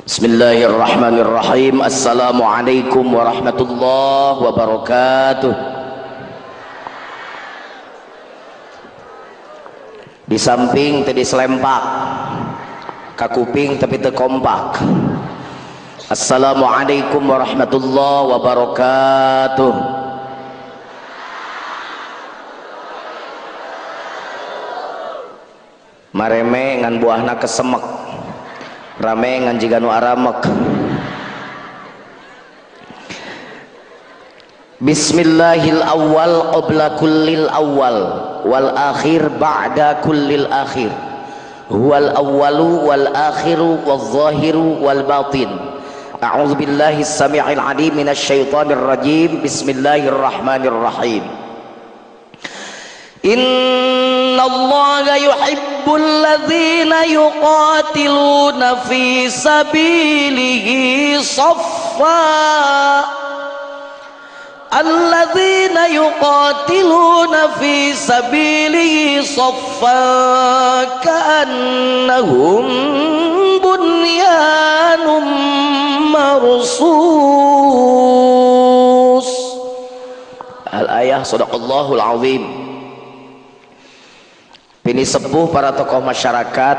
Bismillahirrahmanirrahim. Assalamualaikum warahmatullahi wabarakatuh. Di samping tadi selempak, kakuping tapi teu kompak. Assalamualaikum warahmatullahi wabarakatuh. Mareme ngan buahna kesemek, rame ngan jiga nu aramek. Bismillahil awwal qabla kullil awwal wal akhir ba'da kullil akhir. Huwal awwalu wal akhiru wal zahiru wal batin. A'udzu billahi as-sami'il 'alim minasy syaithanir rajim. Bismillahirrahmanirrahim. Innallaha yuhibbul ladzina yuqatiluna fi sabilihi shaffa. Alladzina yuqatiluna fi sabilihi shaffa ka'annahum bunyanun marsus. Al-ayah sadaqallahul azim. Ini sepuh para tokoh masyarakat,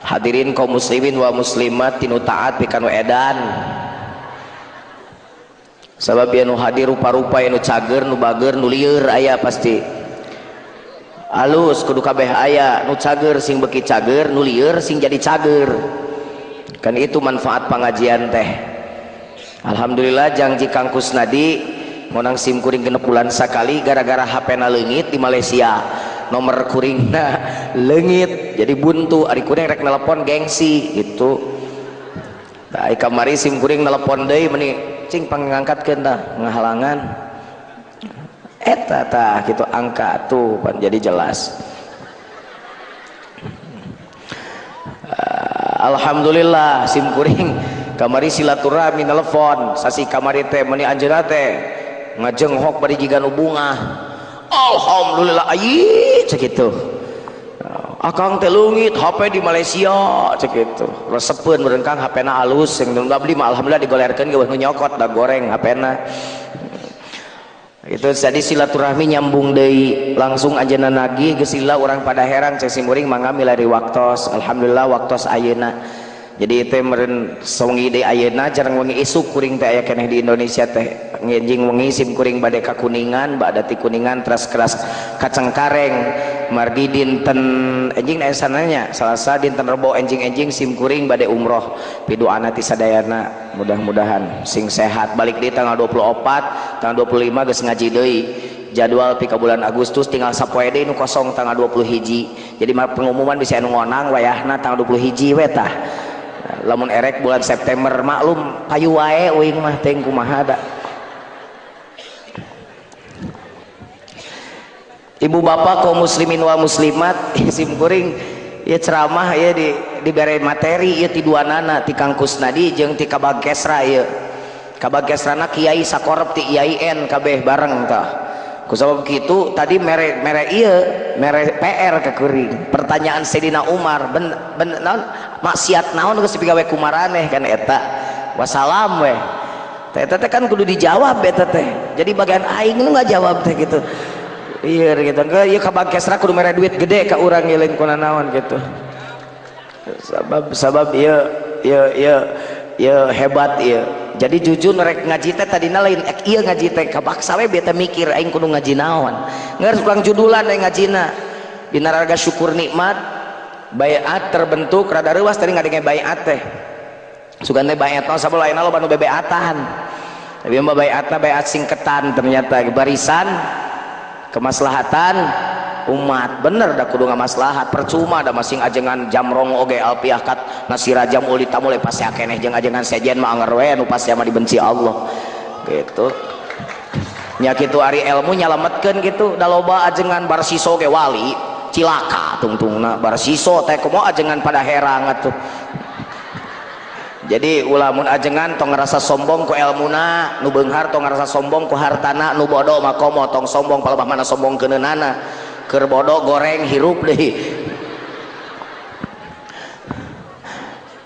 hadirin kaum muslimin wa muslimat tinu taat pikan edan. Sabab anu hadir rupa-rupa anu cager, nu bager, nu lieur aya pasti. Alus kudu kabeh aya, nu cager sing beki cager, nu lieur sing jadi cager. Kan itu manfaat pengajian teh. Alhamdulillah janji Kang Kusnadi ngonang sim kuring genep bulan sakali gara-gara HP-na leungit di Malaysia. Nomor kuringna leungit jadi buntu, ari kuring rek nelpon gengsi gitu. Tah kamari sim kuring nelpon deui meuni cing pangangkatkeun tah ngahalangan. Eta tah kitu angka tuh pan jadi jelas. Alhamdulillah sim kuring kamari silaturahmi nelpon sasi kamari teh meuni anjeunna teh ngajenghok bari jiga nu bunga. Alhamdulillah ayi cek itu. Akang teh leungit HP di Malaysia cek itu. Resepeun meureun Kang HP-na alus sing nu beli mah alhamdulillah digolerkeun ge nu nyokot da goreng HP-na. Itu jadi silaturahmi nyambung deui langsung anjeunna nagih geus lila urang pada heran cek simuring mangga milari waktos. Alhamdulillah waktos ayeuna. Jadi teh meureun songi deui ayeuna jarang wengi isuk kuring teh aya keneh di Indonesia teh. Nginjing wengi sim kuring bade ka Kuningan, bada ti Kuningan teras keras ka Cengkareng. Margi dinten enjing aya sananya Salasa dinten Rebo enjing-enjing sim kuring bade umroh. Pidoana ti sadayana mudah-mudahan sing sehat. Balik di tanggal 24, tanggal 25 geus ngaji deui. Jadwal pika bulan Agustus tinggal sapoe deui nu kosong tanggal 21. Jadi pengumuman bisa anu ngonang wayahna tanggal 21 we tah. Lamun erek bulan September maklum payu wae uing mah teh kumaha da. Ibu bapak kaum muslimin wa muslimat sim kuring ieu ceramah ieu dibere materi ieu ti duanana ti Kang Kusnadi jeung ti Kabag Kesra ieu. Kabag Kesrana Kiai sakorep ti IAIN kabeh bareng tah. Kusabab kitu tadi mere PR ke kuring. Pertanyaan Sayyidina Umar naon maksiat naon geus pigawe kumaraneh kan eta. Wassalam we. Eta teh kan kudu dijawab eta teh. Jadi bagian aing nu ngajawab teh gitu. Iya gitu. Ieu Kabag Kesra kudu mere duit gede ka urang ieu lain kunaon gitu. Sabab ieu hebat ieu. Jadi jujur rek ngaji teh tadina lain ieu ngaji teh kabaksa we beta mikir aing kudu ngaji naon. Ngeus ulang judulan aya ngajina. Dina raga syukur nikmat baiat terbentuk rada reuas tadi ngadenge baiat teh. Sugan teh baiat naon sabab lainna loba nu bebeatan. Tapi mah baiatna baiat singketan ternyata barisan kemaslahatan umat bener dah kudu ngamaslahat percuma da masing ajengan jamrong oge alpiah kat nasirajam uli tamule pasti akeneh jeung ajengan sejen mah anger we nu pasti mah dibenci Allah gitu nya kitu ari ilmu nyalametkeun gitu da loba ajengan barsiso ge wali cilaka tungtungna barsiso teh kumaha ajengan pada herang atuh. Jadi ulamun ajengan tong ngerasa sombong ku ilmuna, nu beunghar tong ngerasa sombong ku hartana, nu bodoh mah komo tong sombong palebah mana sombong keuneunana. Keur bodoh goreng hirup deui.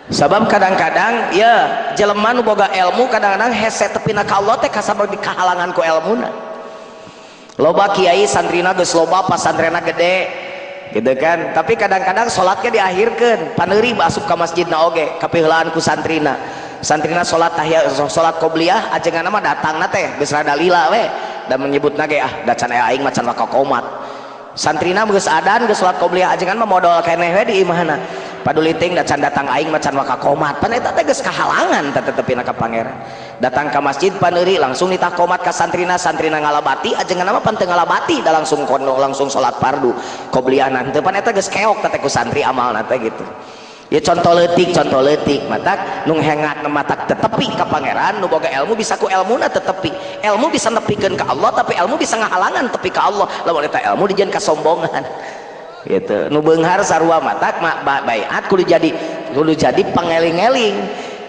Sabab kadang-kadang ya jelema nu boga ilmu kadang-kadang hese tepina ka Allah teh kasabab di kahalangan ku ilmuna. Loba kiai santrina geus loba pasantrena gede gitu kan, tapi kadang-kadang salatnya diakhirkeun paneuri asup ka masjidna oge kapiheulaan ku santrina salat tahiyat salat qobliyah ajenganna mah datangna teh geus rada lila we dan menyebutna ge da can aing macan wakakomat santrina geus adan geus salat qobliyah ajengan mah modal keneh we di imahna paduli ting da can datang aing macan wakakomat pan eta teh geus kahalangan tetepina ka pangeran datang ke masjid paneuri langsung ditakomat ka santrina ngalabati ajengan mah pan teu ngalabati da langsung salat fardu qobliyah teu pan eta geus keok teh ku santri amalna teh gitu. Ya contoh leutik matak nung hengat matak tetepi ka pangeran nu boga ilmu bisa ku ilmuna tetepi ilmu bisa nepikeun ka Allah tapi ilmu bisa ngahalangan tepi ka Allah lamun eta ilmu dijieun kasombongan gitu nu beunghar sarua matak baiat kudu jadi pangeling-eling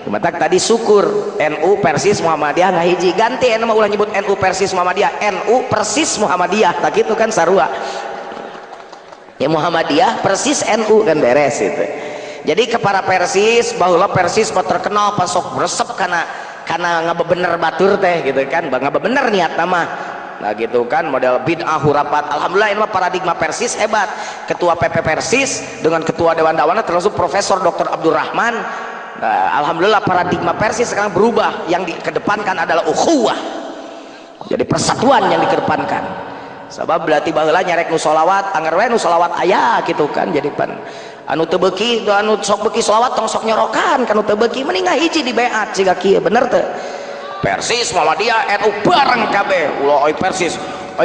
matak tadi syukur NU Persis Muhammadiyah ngahiji ganti anu mah ulah nyebut NU Persis Muhammadiyah NU Persis Muhammadiyah tak gitu kan sarua ya Muhammadiyah Persis NU kan beres itu. Jadi ke para Persis bahwa Persis mah terkenal pasok resep karena ngabebener batur teh gitu kan ngabebener niat nama nah gitu kan model bid'ah hurapat. Alhamdulillah ini mah paradigma Persis hebat, ketua PP Persis dengan ketua Dewan Dawana termasuk Profesor Dr. Abdurrahman. Nah, alhamdulillah paradigma Persis sekarang berubah, yang dikedepankan adalah ukhuwah, jadi persatuan yang dikedepankan. Sebab berarti baheula nyarek nu sholawat anger we nu sholawat aya gitu kan jadi pan anu teu beuki anu sok beuki sholawat tong sok nyorokan kan anu teu beuki mending ngahiji di beat siga kieu bener teu Persis Muhammadiyah NU bareng kabeh ulah oi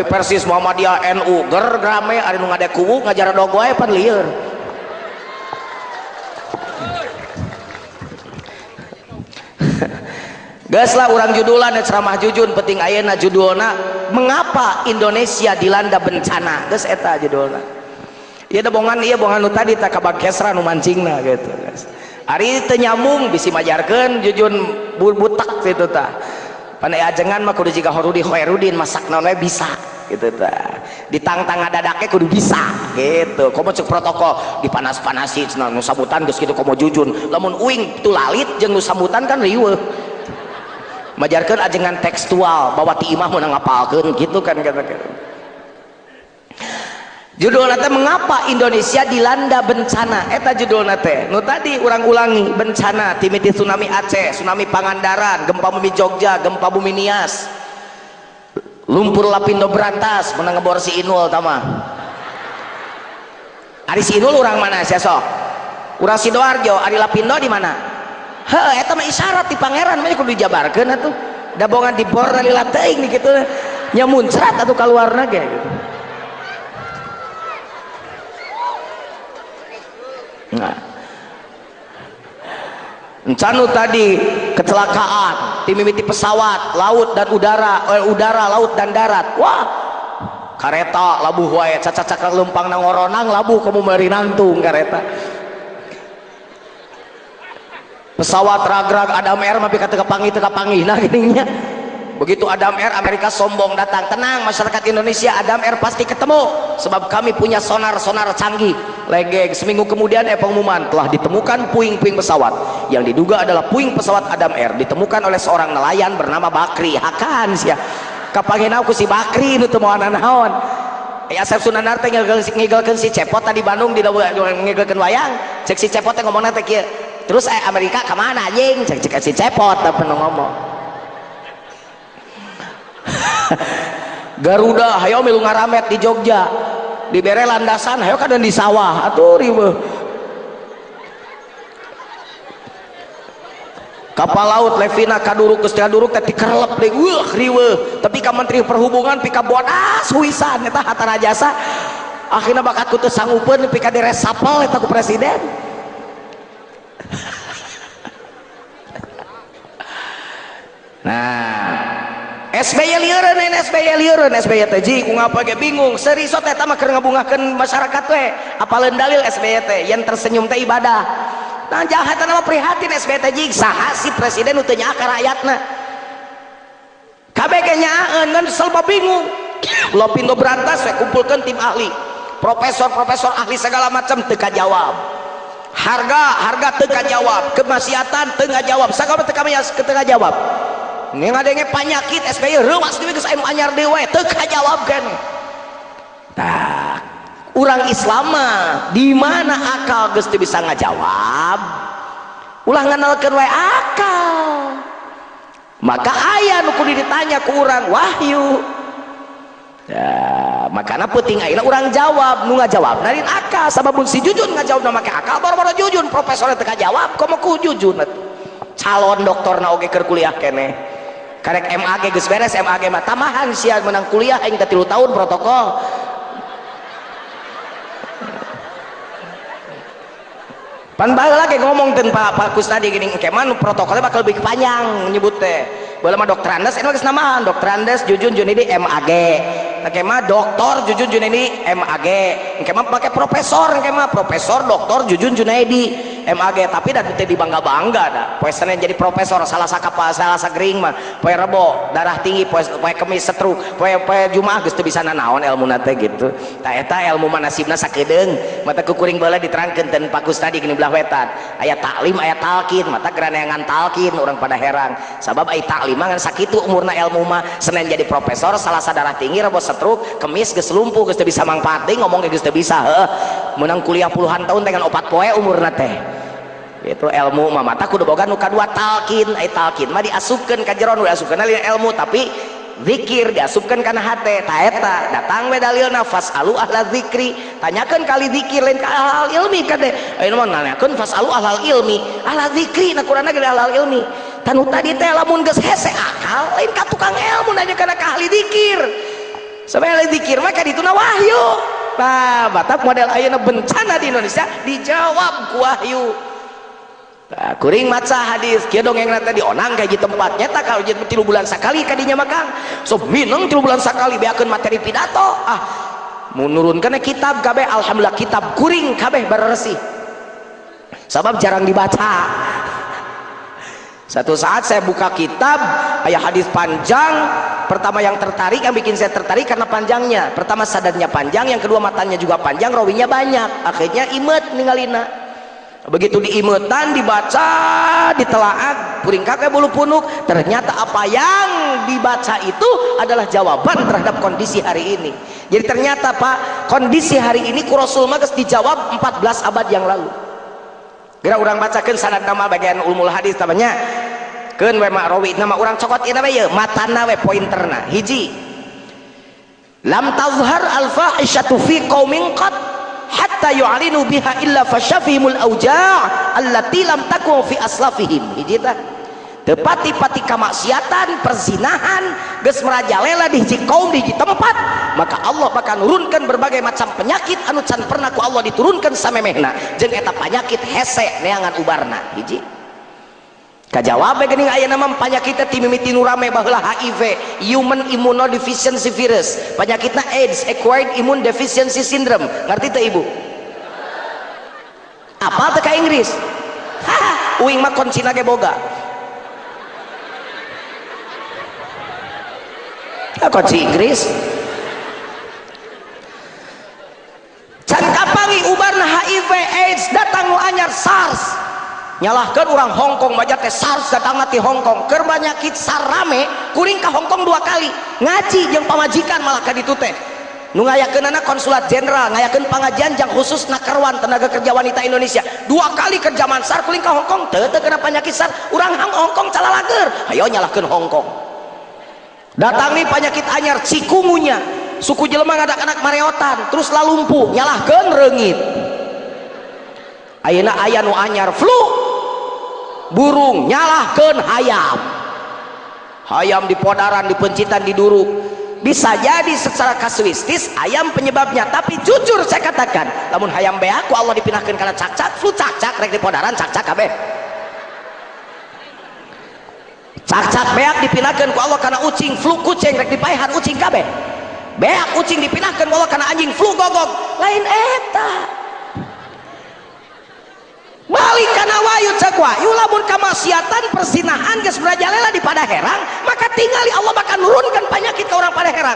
Persis Muhammadiyah NU ger rame ari nu ngade kubu ngajar dogo wae pan lieur gaslah orang judulan ceramah jujun penting ayeuna judulna mengapa Indonesia dilanda bencana geus eta judulna ieu da bongan nu tadi tak kabakesra nu mancingna gitu guys ari teu nyambung bisi majarkeun jujun butak kitu tah pan ajengan mah kudu jiga Horudi Khairuddin masak naon we bisa gitu tah ditangtang ngadadake kudu bisa gitu komo cek protokol dipanas-panasi cenah nu sambutan geus kitu komo jujun lamun uing tu lalit jeung nu sambutan kan riweuh majarkan ajengan tekstual bahwa ti imah menang ngapalkeun gitu kan kata-kata judulna teh mengapa Indonesia dilanda bencana eta judulna teh nu tadi urang ulangi bencana timiti tsunami Aceh tsunami Pangandaran gempa bumi Jogja gempa bumi Nias lumpur lapindo berantas menang ngebor si Inul tama ari si Inul urang mana sia sok urang Sidoarjo ari lapindo di mana heuh eta mah isyarat di pangeran mah kudu dijabarkeun atuh da bongan dibor lila teuing kitu nya muncrat atuh kaluarna ge gitu. Nah encanu tadi kecelakaan di mimiti pesawat laut dan udara laut dan darat wah kareta labuh wae cacak-cacak lempang nang ngoronang labuh kamu meuri nangtung kareta pesawat ragrag Adam Air mah pika teu kapanggih nah gininya begitu Adam Air Amerika sombong datang tenang masyarakat Indonesia Adam Air pasti ketemu sebab kami punya sonar canggih legeng seminggu kemudian pengumuman telah ditemukan puing-puing pesawat yang diduga adalah puing pesawat Adam Air ditemukan oleh seorang nelayan bernama Bakri hakan sia kapangina ku si Bakri nu teu moal naon Asep Sunandar teh ngigelkeun si Cepot tadi Bandung di ngigelkeun wayang cek si Cepot teh ngomongna teh kieu terus Amerika kemana anjing cek si Cepot apa ngomong Garuda hayo milu ngaramet di Jogja dibere landasan hayo kadang di sawah atuh riweuh kapal laut Levina kaduruk geus kaduruk teh dikerlep deui riweuh tapi ka Menteri Perhubungan pika bodas huisan eta hatara jasa akhirna bakat ku teu sanggupeun pika diresapel eta ku presiden nah SBY lieureun SBY teh ji ku ngapa ge bingung serisot eta mah keur ngabungakeun masyarakat we apaleun dalil SBY teh yen tersenyum teh ibadah nah jahat nama prihatin SBY teh ji saha si presiden nu teu nyaah ka rakyatna kabeh ge nyaaeun ngan serba bingung lopindo berantas we kumpulkeun tim ahli profesor ahli segala macam teu kajawab harga teu jawab, kemaksiatan teu jawab, sakabeh teu jawab. Ini ngadenge penyakit SBY reuwas deui geus anu anyar deui teu jawab kan. Tah, urang Islam mah di mana akal geus teu bisa ngajawab, ulah nganalkeun wae akal. Maka aya nu kudu ditanya ku urang wahyu. Ya, makana penting ayeuna urang jawab, nu ngajawab narin akal. Sababun si Jujun ngajawab na make akal, boro-boro Jujun profesorna teu jawab, komo ku Jujun calon doktorna oge keur kuliah keneh. Karek MAG geus beres, MAG mah tamahan sia menang kuliah aing teh 3 tahun protokol. Pan baheula lagi ngomong teh Pak Kusnadi gini keman protokolnya bakal lebih panjang nyebut teh. Baheula mah Dokter Andes anu geus namahan Dokter Andes Jujun Junidi MAG. Engke mah Doktor Jujun Junidi MAG. Engke mah make profesor, engke mah Profesor Doktor Jujun Junaidi MAG, tapi da teu dibangga-bangga da. Poe Senin jadi profesor salah sakapa salah sagering mah poe Rebo darah tinggi, poe Kemis stroke, poe Jumaah geus teu bisa nanaon elmuna teh gitu. Tah eta ilmu mah nasibna sakedeung. Mata kukuring baheula diterangkeun teh Pak Kusnadi gini belah wetan. Aya taklim aya talqin, mata geraneangan talqin urang pada herang. Sabab ai taklim mah ngan sakitu umurna ilmu mah. Senin jadi profesor, Salasa darah tinggi, Rebo stroke, Kemis geus lumpuh geus teu bisa mangpaat deui ngomong geus teu bisa heuh. Menang kuliah puluhan tahun dengan 4 poe umurna teh. Itu ilmu mah mata kudu boga nu kadua talqin. Ai talqin mah diasupkeun ka jero, nu diasupkeun ilmu tapi zikir diasupkeun kana hate. Ta eta datang we dalilna fasalu ahla zikri, tanyakeun kali zikir lain ka hal ilmi kade. Ayeuna mah nanyakeun fasalu ahla ilmi, ahla zikri na Qur'anna ge ahla ilmi. Tanu tadi teh lamun geus hese akal lain ka tukang ilmu nanya kana ka ahli zikir. Sabaya ahli zikir mah kadituna wahyu. Nah, batak model ayeuna bencana di Indonesia dijawab ku wahyu. Nah, kuring maca hadis kieu dongengna teh dionang ka hiji tempat nyata kalau 3 bulan sakali kadinya mah Kang sok mineng 3 bulan sakali beakeun materi pidato mun nurunkeun kitab kabeh alhamdulillah kitab kuring kabeh bareresih sabab jarang dibaca. Satu saat saya buka kitab aya hadis panjang, pertama yang tertarik, yang bikin saya tertarik karena panjangnya, pertama sadadnya panjang, yang kedua matanya juga panjang, rawinya banyak, akhirnya imet ninggalina. Begitu diimetan, dibaca, ditelaah, puring kakek bulu punuk, ternyata apa yang dibaca itu adalah jawaban terhadap kondisi hari ini. Jadi ternyata Pak, kondisi hari ini ku Rasul mah geus dijawab 14 abad yang lalu. Geura urang bacakeun sanad nama bagian ulumul hadis namanya keun we mak rawi nama urang cokot ieu we matana we pointerna. Hiji, lam tazhar al fahishatu fi qaumin qad hatta yu'linu biha illa fashafihimul auja' allati lam takun fi aslafihim. Hiji tah teu pati-pati kamaksiatan perzinahan geus merajalela di hiji kaum di hiji tempat, maka Allah bakal nurunkan berbagai macam penyakit anu can pernah ku Allah diturunkan samemehna jeung eta penyakit hese neangan ubarna. Hiji kajawab geuning ayeuna mah penyakit teh timimiti nu rame baheula HIV, human immunodeficiency virus, penyakitna AIDS, acquired immune deficiency syndrome. Ngerti teh Ibu? Apa teh ka Inggris? Haha, uing mah konsina ge boga. Kunci Inggris can kapangi ubarna HIV AIDS datang nu anyar SARS nyalahkan orang Hongkong baca teh SARS datang ti Hongkong keur banyakit sarame kuring ka Hongkong 2 kali ngaji jeung pamajikan malah ka ditu teh nu ngayakeunana konsulat jenderal ngayakeun pangajian jang khusus nakarwan tenaga kerja wanita Indonesia 2 kali kerja mansar kuring ka Hongkong teu kena penyakit SARS urang Hongkong calalager hayo nyalahkeun Hongkong. Datang nih penyakit anyar cikungunya suku jelema ngadak-anak mareotan terus lalumpuh nyalahkeun reungit. Ayeuna aya nu anyar flu burung nyalahkeun hayam di podaran di pencitan di duruk. Bisa jadi secara kasuistis ayam penyebabnya, tapi jujur saya katakan lamun hayam beak ku Allah dipindahkeun kana cacak flu cacak rek di podaran cacak kabeh. Cacak beak dipindahkeun ku Allah karena ucing flu kucing rek dipaehan ucing kabeh. Beak ucing dipindahkeun ku Allah karena anjing flu gogog lain eta. Balik kana wayu cek wayu lamun kamaksiatan persinahan geus merajalela di pada herang maka tingali Allah bakal nurunkan penyakit ke orang pada herang.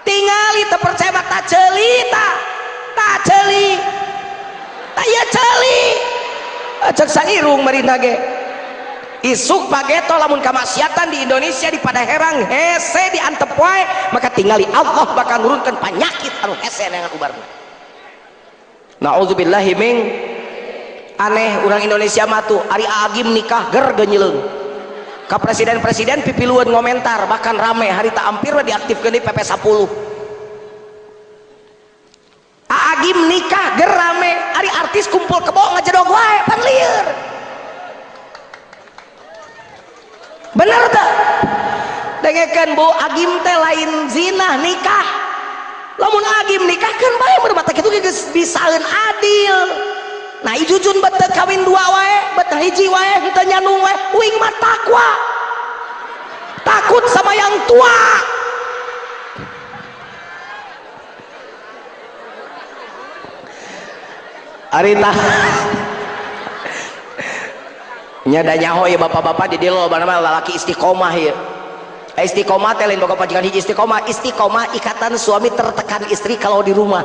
Tingali teu percaya tak ceuli ta ceuli iya celi cek sairung marina ge isuk pageto lamun kamaksiatan di Indonesia di Padaherang hese diantep wae maka tingali Allah bakal nurunkan penyakit anu hese dengan ubarna. Nauzubillahi min aneh orang Indonesia matu ari agim nikah ger genyileung ka presiden-presiden pipilueun ngomentar bahkan rame hari tak ampir diaktifkeun di PP 10 agim nikah ger rame ari artis kumpul kebo ngajedog wae pan lieur bener tak dengekeun bu agim teh lain zina nikah lamun agim nikah kan bae berbata kitu geus bisaeun adil. Nah ijujun bete kawin dua wae bete hiji wae henteu nyandung wae uing mah takwa takut sama yang tua. Arita nyada nyaho ya bapak-bapak di dieu loba nama lalaki istiqomah ya. Istiqomah teh lain boga pajikan hiji istiqomah. Istiqomah ikatan suami tertekan istri kalau di rumah.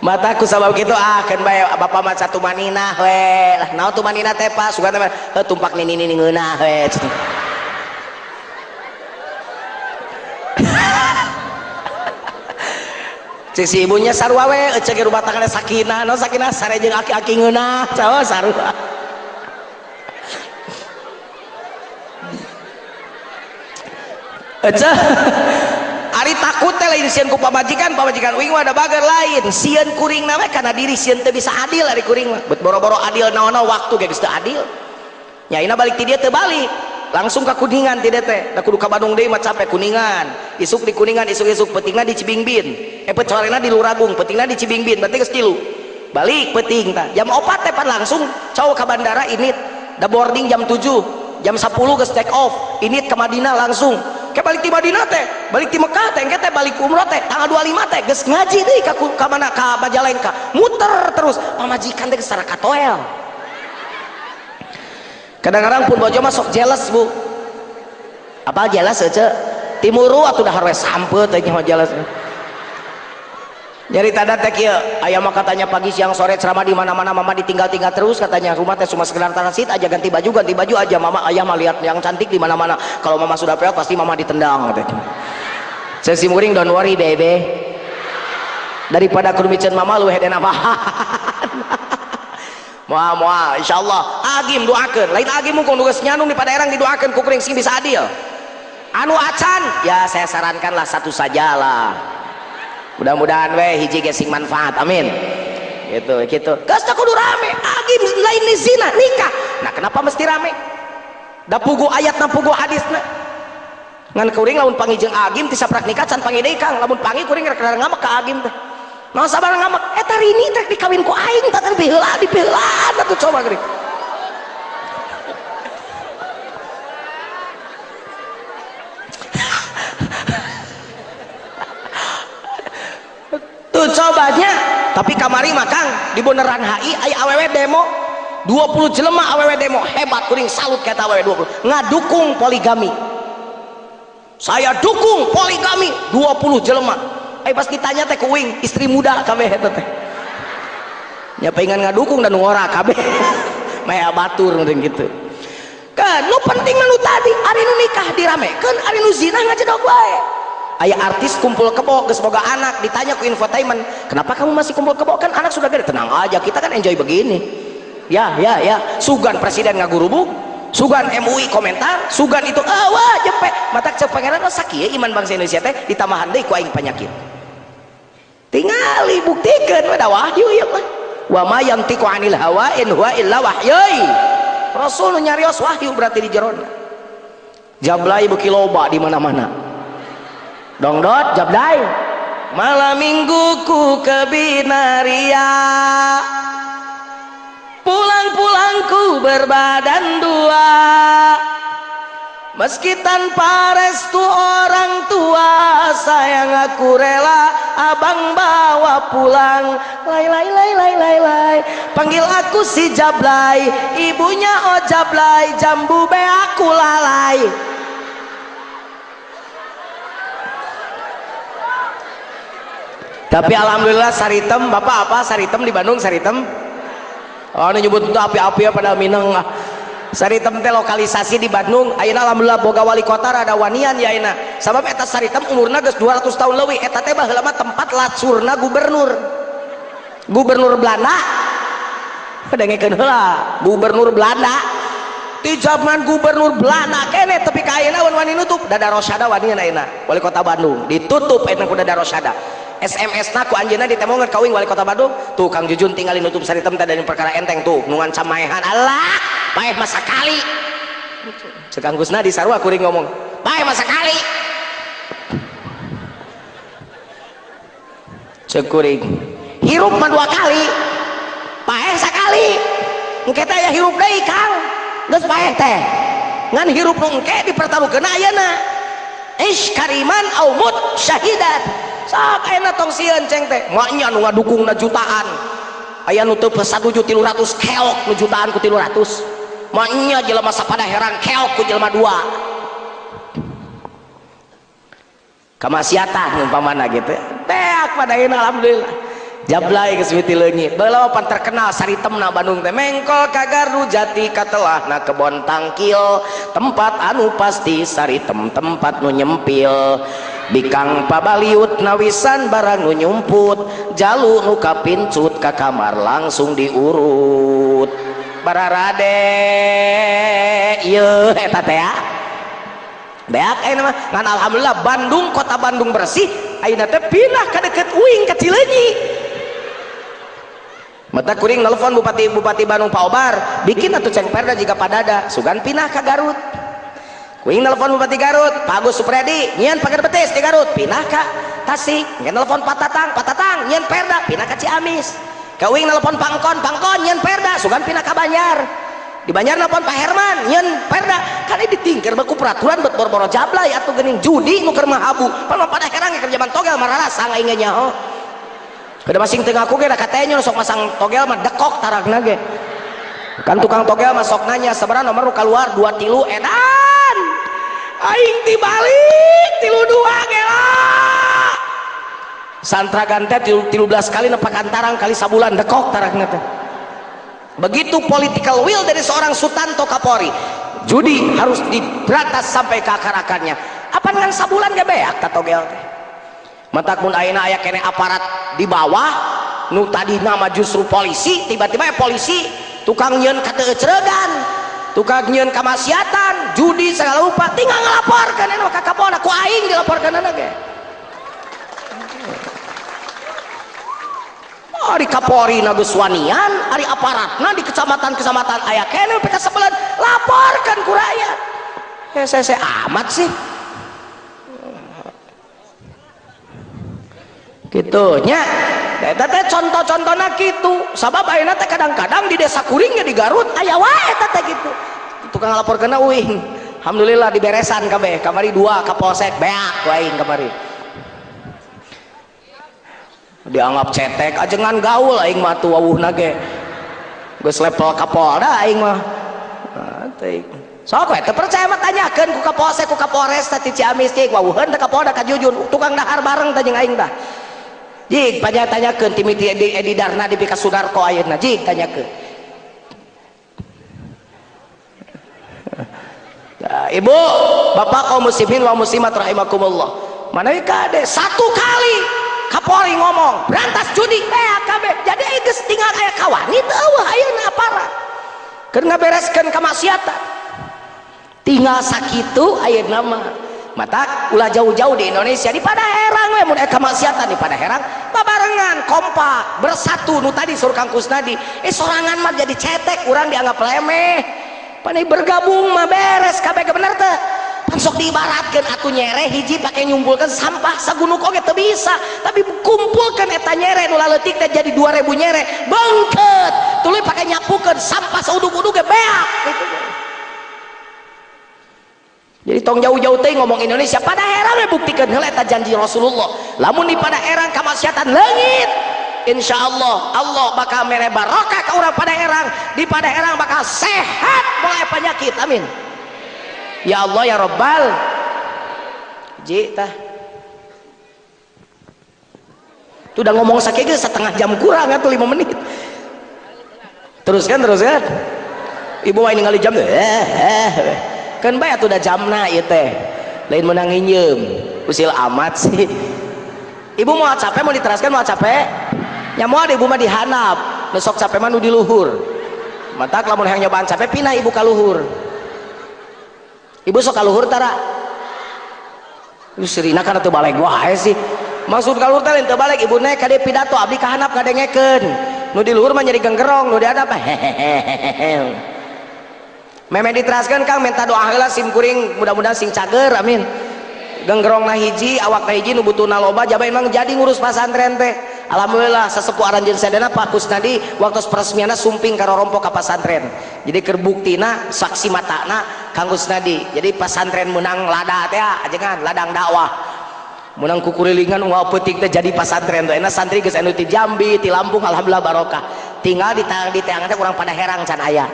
Mataku sabab kitu keun bae bapak mah satu manina we. Lah naon tu manina teh Pak? Sugan teh tumpak nini ngeunah we. Si ibunya sarua we cek rumah tanggana sakinah no sakinah sare jeung aki-aki ngeunah caos sarua ece ari takut teh lain sieun ku pamajikan uing mah ada bager lain sieun kuring na we kana diri sieun teu bisa adil ari kuring mah bet boro-boro adil naon waktu ge geus teu adil nyaina balik ti dieu teu balik langsung ke Kuningan tidak teh da kudu ka Bandung deui mah capek Kuningan isuk di Kuningan isuk-isuk petingna di Cibingbin pecorena di Luragung petingna di Cibingbin berarti geus 3 balik peting tah jam 4 teh pan langsung cau ka bandara ini da boarding jam 7 jam 10 geus take off ini ke Madinah langsung ke balik di Madinah teh balik di Mekah teh engke teh balik umroh teh tanggal 25 teh geus ngaji deui ka mana ka Majalengka muter terus pamajikan teh geus sara katoel. Kadang-kadang pun bojo mah sok jealous bu apa jealous aja timuru atau dah harus sampai teh mah jealous nyari tanda teh kieu aya mah katanya pagi siang sore ceramah di mana-mana mama ditinggal-tinggal terus katanya rumah teh cuma sekedar transit aja ganti baju aja mama ayah mah lihat yang cantik di mana-mana kalau mama sudah peot pasti mama ditendang katanya saya si muring don't worry baby daripada kudu miceun mama lu hedena moal insyaallah agim doakeun lain agim mungkung geus nyandung di Padaherang didoakeun ku kuring sing bisa adil anu acan ya saya sarankanlah satu sajalah mudah-mudahan we hiji ge sing manfaat amin gitu geus teh kudu rame agim lain ni zina nikah nah kenapa mesti rame da pugu ayatna pugu hadisna ngan kuring lamun pangi jeung agim tisaprak nikah can pangi deui Kang lamun pangi kuring rek ngamak ka agim teh nah sabar ngamak eta rini teh dikawin ku aing teh dipeulaan atuh coba geuning tuh cobanya tapi kamari mah Kang di Bundaran HI aya awewe demo 20 jelema awewe demo hebat kuring salut ka eta awewe 20 ngadukung poligami saya dukung poligami 20 jelema pas ditanya teh kuing istri muda kabeh eta teh nya pengen ngadukung dan ngora kabeh maya batur meureun gitu kan nu penting mah nu tadi ari nu nikah diramekeun ari nu zina ngajedog wae aya artis kumpul kebo geus boga anak ditanya ku infotainment kenapa kamu masih kumpul kebo kan anak sudah gede tenang aja kita kan enjoy begini ya sugan presiden ngagurubuk sugan MUI komentar sugan itu wah jempe mata cek pangeran sakieu iman bangsa Indonesia teh ditamahan deui ku aing penyakit tingali buktikan ada wahyu ya mah wa ma yantiqu anil hawa in huwa illa wahyui rasul nyarios wahyu berarti di jerona jablay beuki loba di mana-mana dongdot jablay malam mingguku ke binaria pulang-pulangku berbadan dua meski tanpa restu orang tua sayang aku rela abang bawa pulang lay panggil aku si Jablay ibunya oh Jablay jambu be aku lalai Tapi alhamdulillah Saritem, Bapak apa Saritem di Bandung? Saritem oh ini nyebut itu api-api ya pada Minang. Saritem teh lokalisasi di Bandung. Ayeuna alhamdulillah boga wali kota rada wanian ya ayeuna. Sabab eta Saritem umurna geus 200 tahun leuwih. Eta teh baheula mah tempat lacurna gubernur Belanda. Dengekeun heula, gubernur Belanda. Di zaman gubernur Belanda kene tepi ka ayeuna wani nutup Dada Rosada wanian ayeuna. Wali kota Bandung ditutup ayeuna ku Dada Rosada. SMS na ku anjeunna ditemongeun ka wing wali kota Bandung. Tuh Kang Jujun tinggal nutup Saritem teh dari perkara enteng tuh nu ngancam maehan. Allah, bae masa kali. Cek Kang Gusna di sarua kuring ngomong, "Bae masa kali." Cek kuring, hirup mah 2 kali. Paeh sakali. Engke teh aya hirup deui Kang. Geus paeh teh. Ngan hirup nu engke dipertaruhkeun ayeuna. Ish kariman au mut syahidan. Sak ayeuna tong sieun ceng teh. Maknya nu ngadukungna jutaan. Aya nu teu 1.300.000 keok nu jutaan ku 300. Maknya jelema sapada herang keok ku jelema 2. Kamaksiatan umpamana gitu. Teak pada ayeuna alhamdulillah. Jablay geus miti leungit. Baheula pan terkenal Saritemna Bandung teh mengkol ka Gardu Jati katelahna kebon tangkil. Tempat anu pasti Saritem tempat nu nyempil. Bikang pabaliut nawisan barang nu nyumput. Jalu nu kapincut ka kamar langsung diurut. Bararade ieu eta teh ya. Beak ayeuna mah ngan alhamdulillah Bandung kota Bandung bersih. Ayeuna teh pindah ka deket uing ka Cileunyi. Mata kuring nelfon Bupati Bandung Pak Obar, bikin atuh ceng perda jika padada, sugan pindah ke Garut. Kuring nelfon Bupati Garut, Pak Agus Supredi, nyian pagar betis di Garut, pindah ke Tasik. Nyian nelfon Pak Tatang, nyian perda, pindah ke Ciamis. Kuring nelfon Pangkon, nyian perda, sugan pindah ke Banjar. Di Banjar nelfon Pak Herman, nyian perda, kali ditingkir baku peraturan bet boro-boro jablay atuh geuning judi nu keur mahabu. Pan pada herang keur zaman togel mararasa aing nyaho. Kada masing tengah aku ge da katanya sok masang togel mah dekok taragna ge. Kan tukang togel mah sok nanya sabaraha nomor keluar 2 tilu edan. Aing tibalik tilu 2 ge lah. Santragan teh 13 kali nepak antarang kali sabulan dekok taragna teh. Begitu political will dari seorang Sutanto Kapolri. Judi harus diberantas sampai ke akar-akarnya. Apa dengan sabulan ge beak ta togel teh. Matak mun ayeuna aya kene aparat di bawah nu tadi nama justru polisi, tiba-tiba ya polisi tukang nyeun kateuceuregan, tukang nyeun kamaksiatan, judi segala rupa, tinggal ngalaporkeun eta ka Kapolda, ku aing dilaporkeunana ge. Ari Kapolri na geus wanian, ari aparatna di kecamatan-kecamatan aya kene pika sebelah laporkeun ku rakyat. Hese amat sih. Gitunya eta teh contoh-contohna kitu sabab ayeuna teh kadang-kadang di desa kuring di Garut aya wae eta teh kitu tukang laporkeunna uing alhamdulillah diberesan kabeh kamari 2 Kapolsek beak ku aing kamari dianggap cetek ajengan gaul aing mah tuh wawuhna ge geus level Kapolda aing mah teh sok we teu percaya mah tanyakeun ku Kapolsek ku Kapolres ti Ciamis cik wawuheun teh Kapolda ka Jujun tukang dahar bareng teh jeung aing tah jik tanya-tanyakeun ti miti Edi Darna di Pika Sudarko ayeuna jik tanyakeun. Nah, Ibu, Bapak kaum muslimin wa muslimat rahimakumullah. Manawi kade 1 kali Kapolri ngomong berantas judi kabeh. Jadi geus tinggal aya kawani teu eueuh ayeuna aparat. Keur ngabereskeun kamaksiatan. Tinggal sakitu ayeuna mah. Mata ulah jauh-jauh di Indonesia di Padaherang we mun eka maksiatan di Padaherang babarengan kompak bersatu nu tadi suruh Kang Kusnadi sorangan mah jadi cetek urang dianggap lemeh panai bergabung mah beres kabeh bener teh pan sok diibaratkeun atuh nyere hiji pake nyumpulkeun sampah sagunuk oge teu bisa tapi kumpulkeun eta nyere nu laleutik teh jadi 2000 nyere beungkeut tuluy pake nyapukeun sampah saudug-udug ge beak gitu. Jadi tong jauh-jauh teh ngomong Indonesia Padaherang we buktikeun heula eta janji Rasulullah lamun di Padaherang kamaksiatan leungit insyaallah Allah bakal mere barokah ka urang Padaherang di Padaherang bakal sehat mulai penyakit amin ya Allah ya Rabbal ji tah Itu udah ngomong sakit setengah jam kurang atau 5 menit. Teruskan. Ibu ini ngali jam kan bae atuh udah jamna ieu teh. Lain menang nginjem. Usil amat sih. Ibu mau capek mau diteraskan mau capek. Nya moal ibu mah dihanap. Nu sok capek mah nu di luhur. Matak lamun hayang nyobaan capek pindah ibu ka luhur. Ibu sok ka luhur tara. Lu serina kana teu baleg wae sih. Maksud ka luhur teh lain teu baleg ibu naik ka dieu pidato abdi kahanap ngadengekeun. Nu di luhur mah nyeri genggerong, nu di hadap meme diteraskan Kang minta doa heula sim kuring mudah-mudahan sing cager amin. Genggerongna hiji awakna hiji nu butuhna loba jaba emang jadi ngurus pesantren teh. Alhamdulillah sesepuh aranjeun sadana Pak Kusnadi waktu peresmianna sumping karo rompo ka pesantren. Jadi kerbuktina saksi matana Kang Kusnadi. Jadi pesantren menang lada teh ajengan ladang dakwah. Menang kukurilingan unggal peuting teh jadi pesantren teh. Enak santri geus anu ti Jambi, ti Lampung alhamdulillah barokah. Tinggal di teang teh urang pada herang can aya.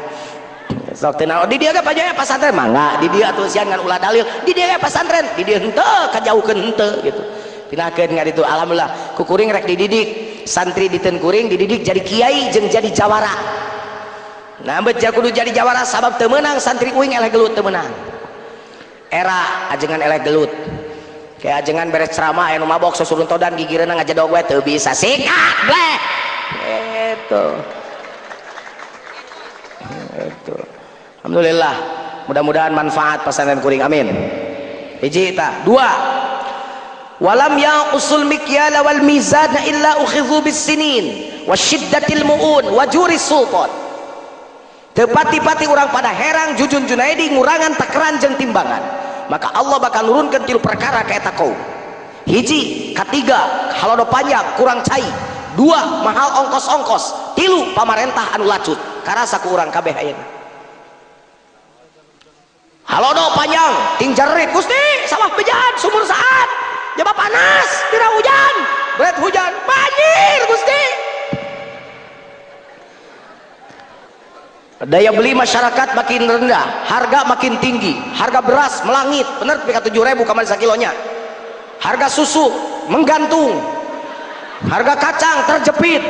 Sok teh di dieu ge pajaya pesantren mangga, di dieu atuh sian ngan ulah dalil, di dieu ge pesantren, di dieu henteu kajaukeun henteu gitu. Pinakeun nga ditu alhamdulillah kukuring rek dididik, santri diteun kuring dididik jadi kiai jeung jadi jawara. Nah bet kudu jadi jawara sabab teu meunang santri uing eleh gelut teu meunang. Era ajengan eleh gelut. Kayak ajengan beres ceramah anu mabok susurun todan gigireuna ngajedog we teu bisa sikat bleh. Gitu. Alhamdulillah mudah-mudahan manfaat pesantren kuring amin. Hiji ta. Dua, walam yaqusul mikyala wal mizan illa ukhidhu bis sinin wasyiddatil muun wajuris sultan. Tepati-pati orang pada herang Jujun Junaidi ngurangan takeran jeung timbangan, maka Allah bakal nurunkeun 3 perkara ka eta kaum. Hiji, katiga halodo panjang kurang cai. 2, mahal ongkos-ongkos. 3, pamarentah anu lacut karasa ku urang kabeh ayeuna. Halodo panjang ting jerit Gusti sawah bejat sumur saat jaba panas tira hujan berat hujan banjir Gusti. Daya beli masyarakat makin rendah, harga makin tinggi, harga beras melangit bener pika 7.000 kamari sakilonya, harga susu menggantung, harga kacang terjepit.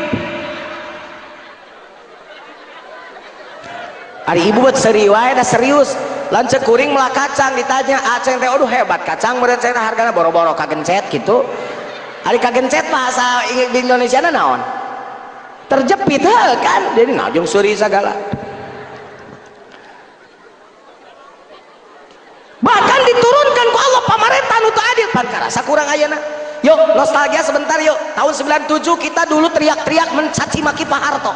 Ari ibu buat serius lancet kuring melah kacang ditanya aceng teh aduh hebat kacang meureun cenah hargana boro-boro kagencet gitu. Ari kagencet bahasa di Indonesia na naon? Terjepit heuh kan. Jadi najong suri sagala. Bahkan diturunkan ku Allah pamarentah nu teu adil pan karasa kurang ayeuna. Yuk nostalgia sebentar yuk. Tahun 97 kita dulu teriak-teriak mencaci maki Pak Harto.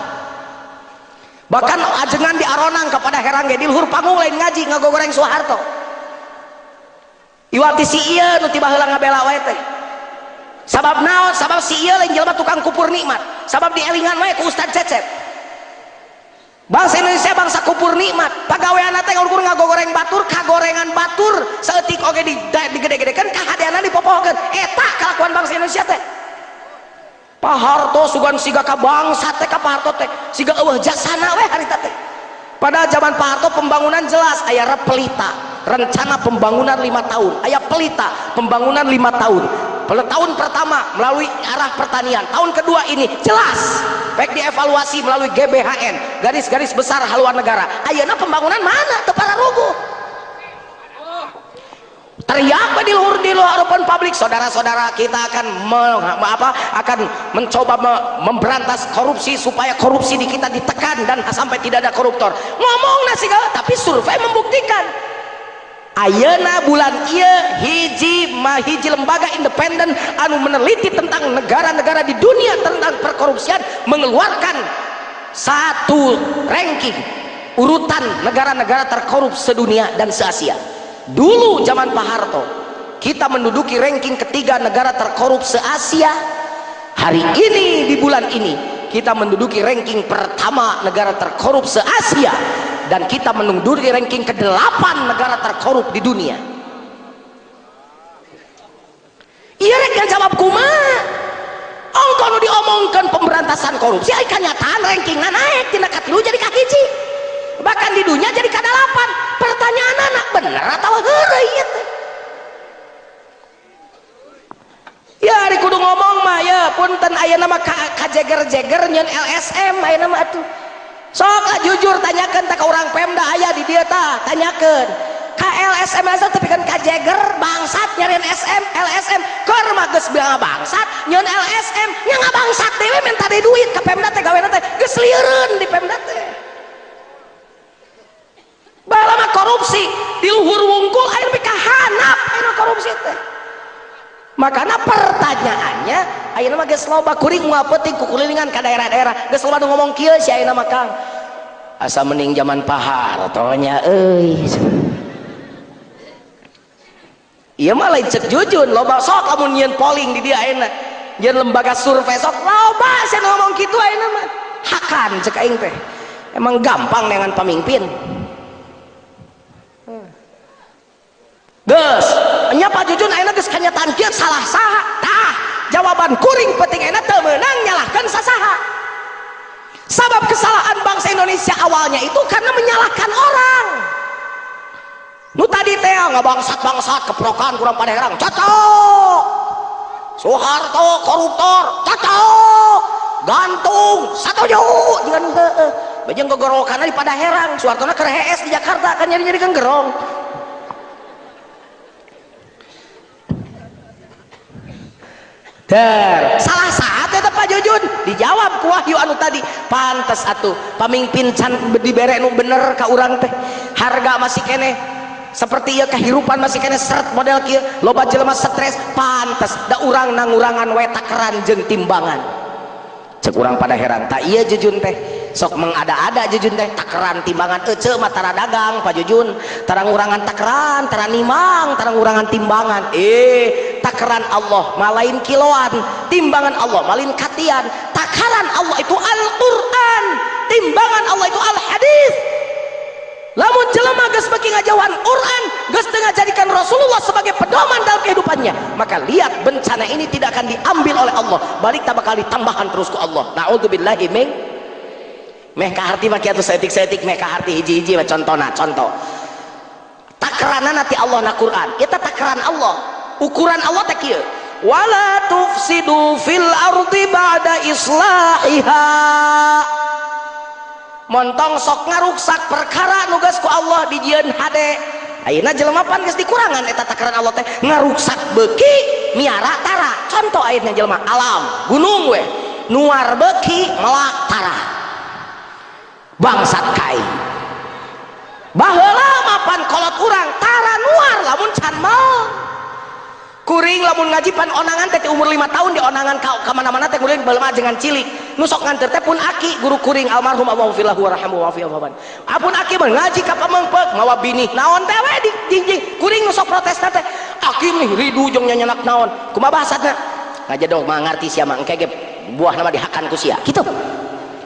Bahkan ajengan di Aronang kepada herang ge di luhur panggung lain ngaji ngagogoreng Soeharto. Iwati si ieu nu tiba heula ngabela wae teh. Sabab naon? Sabab si ieu lain jelema tukang kupur nikmat. Sabab dielingan wae ku Ustaz Cecep. Bangsa Indonesia bangsa kupur nikmat. Pagaweanna teh ukur ngagogoreng batur, kagorengan batur saeutik oge digede-gedekeun kahadeana dipopohkeun. Eta kalakuan bangsa Indonesia teh. Pak Harto sugan siga ka bangsa teh ka Pak Harto teh siga eueuh jasana we harita teh. Pada zaman Pak Harto pembangunan jelas aya pelita, rencana pembangunan 5 tahun, aya pelita pembangunan 5 tahun. Pada tahun pertama melalui arah pertanian, tahun kedua ini jelas baik dievaluasi melalui GBHN, garis-garis besar haluan negara. Ayeuna pembangunan mana teu pararuguh. Teriak di luar hadapan publik, saudara-saudara kita akan mencoba memberantas korupsi supaya korupsi di kita ditekan dan sampai tidak ada koruptor. Ngomong nasi segala, tapi survei membuktikan ayeuna bulan ieu hiji lembaga independen anu meneliti tentang negara-negara di dunia tentang perkorupsian mengeluarkan satu ranking urutan negara-negara terkorup sedunia dan se-Asia. Dulu zaman Pak Harto kita menduduki ranking ketiga negara terkorup se-Asia. Hari ini di bulan ini kita menduduki ranking pertama negara terkorup se-Asia dan kita menduduki ranking ke-8 negara terkorup di dunia. Iya rek jawab kumaha? Ongko nu diomongkan pemberantasan korupsi aya kenyataan rankingna naik tina katilu jadi kahiji. Bahkan di dunia jadi ke-8. Pertanyaan anak bener atau heureuy ieu teh? ya di kudu ngomong mah ya punten aya nama kajeger-jeger nyeun LSM aya nama atuh sok lah jujur tanyakeun teh ka urang Pemda aya di dieu tah tanyakeun ka LSM tapi kan kajeger bangsat nyariin LSM keur mah geus bangsat nyeun LSM nya ngabangsat dewe minta deui duit ka Pemda teh gawena teh geus lieureun di Pemda teh bala mah korupsi di luhur wungkul aya nepi ka hanap aya korupsi teh. Makanya pertanyaannya ayeuna mah geus loba kuring moal peuting kukulilingan ka daerah-daerah geus loba nu ngomong kieu si ayeuna mah Kang asa mending zaman pahar tonya euy ieu mah lain cek jujun loba sok lamun nyieun polling di dieu ayeuna nyieun lembaga survei sok loba sia ngomong kitu ayeuna mah hakan cek aing teh emang gampang dengan pamimpin geus nya Pak Jujun ayeuna geus kanyataan kieu salah saha tah jawaban kuring penting ayeuna teu meunang nyalahkeun sasaha sabab kesalahan bangsa Indonesia awalnya itu karena menyalahkan orang nu tadi teh ngabangsat-bangsat keprokan kurang pada herang cocok Soeharto koruptor cocok gantung satuju jangan heueuh bejeng gogorokan di pada herang Soeharto na keur HS di Jakarta kan nyari-nyari kan gerong salah saat ya Pak Jujun dijawab ku Wahyu anu tadi pantes atuh pamimpin can dibere nu bener ka urang teh harga masih kene seperti ieu kehirupan masih kene seret model kieu loba jelema stres pantes da urang nangurangan we takeran jeung timbangan cek urang pada heran tak ieu Jujun teh sok mengada-ada Jujun teh takeran timbangan ece mah tara dagang Pak Jujun tara ngurangan takeran tara nimang tara ngurangan timbangan takeran Allah malain kiloan timbangan Allah malain katian takaran Allah itu Al-Quran timbangan Allah itu Al-Hadis lamun jelema geus beki ngajauhan Quran geus teu ngajadikan Rasulullah sebagai pedoman dalam kehidupannya maka lihat bencana ini tidak akan diambil oleh Allah balik tak bakal ditambahkan terus ku Allah na'udzubillahi min meh kaharti mah kiatu setik-setik meh kaharti hiji-hiji mah contoh takeranna ti Allah na Quran eta takaran Allah ukuran Allah teh kieu wala tufsidu fil ardi ba'da islahiha montong sok ngaruksak perkara nu geus ku Allah dijieun hade ayeuna jelema pan geus dikurangan eta takaran Allah teh ngaruksak beuki miara tara contoh ayeuna jelema alam gunung we nuar beuki melak tara bangsat kai baheula mapan kolot urang tara nuar lamun can mau kuring lamun ngaji pan onangan teh umur 5 tahun di onangan ka mana-mana teh kuring balemah jangan cilik nu sok nganter teh pun aki guru kuring almarhum Allahu fillahu warhamu wa fi afaban apun aki mah ngaji ka pamengpeuk mawa binih naon teh we di jingjing kuring nu sok protes teh aki nih ridu jeung nyanyanak naon kumaha bahasana ngajadong mah ngarti sia mah engke ge buah nama dihakan ku sia kitu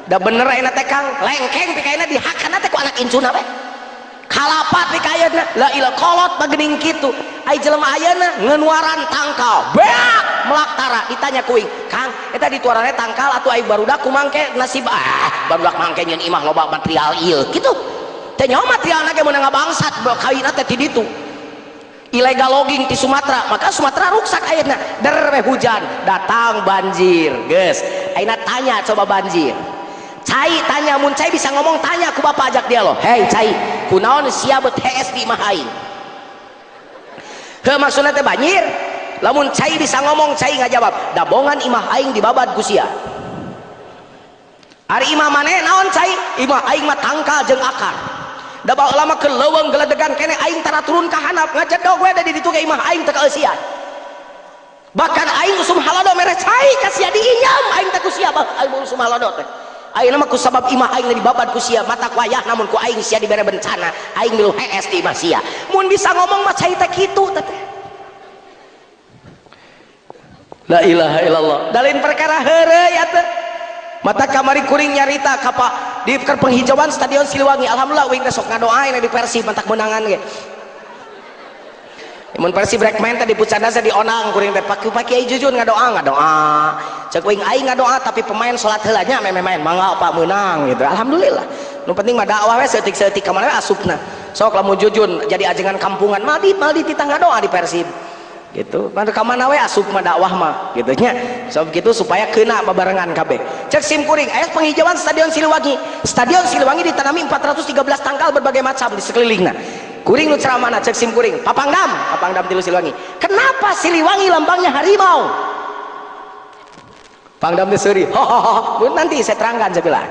da bener ayeuna teh Kang lengkeng pikaina dihakan teh ku anak incuna we kalapat pikayeuna la ilah kolot bagening kitu ai jelema ayeuna ngenuaran tangkal beak melak tara ditanya kuing Kang eta dituaranna tangkal atuh ai barudak kumangke nasib barudak mangke nyeun imah loba material ieu kitu teh nyaho materialna ge meunang ngabangsat kawinna teh ti ditu illegal logging di Sumatera maka Sumatera rusak ayeuna derwe hujan datang banjir geus ayeuna tanya coba banjir Cai tanya mun Cai bisa ngomong tanya ku bapak ajak dia loh hei Cai kunaon sia beut HS di imah aing heuh maksudna teh banjir lamun Cai bisa ngomong Cai ngajawab dabongan imah aing dibabad ku sia ari imah maneh naon Cai imah aing mah tangkal jeung akar da baheula mah ke leuweung geledegan kene aing tara turun ka handap ngajedog we da di ditu ge imah aing teu kaeusian bahkan aing usum halodo mere Cai ka sia diinyam aing teh ku sia aing usum halodo teh ayeuna mah ku sabab imah aing dibabad ku sia mata ku aya namun ku aing sia dibere bencana aing milu HS di imah sia mun bisa ngomong mah Cai teh kitu teh la ilaha illallah dalin perkara heureuy atuh mata kamari kuring nyarita ka di penghijauan stadion Siliwangi alhamdulillah uing teh sok ngadoain di Persib mantak menangan ge mun Persib rek main teh di pucanda di onang kuring teh paki ai Jujun ngadoa cek uing aing ngadoa tapi pemain salat heula nya main mangga apa menang gitu alhamdulillah nu penting mah dakwah we seutik-seutik ka mana asupna sok lamun Jujun jadi ajengan kampungan maldi titah ngadoa di Persib gitu. Maka mana we asup mah dakwah mah gitu nya. So begitu supaya kena babarengan kabeh. Cek simkuring aya penghijauan Stadion Siliwangi. Stadion Siliwangi ditanami 413 tangkal berbagai macam di sekelilingnya. Kuring nu ceramana cek simkuring Papangdam tilu Siliwangi. Kenapa Siliwangi lambangnya harimau? Pangdam teh seuri. Nanti saya terangkan saya bilang.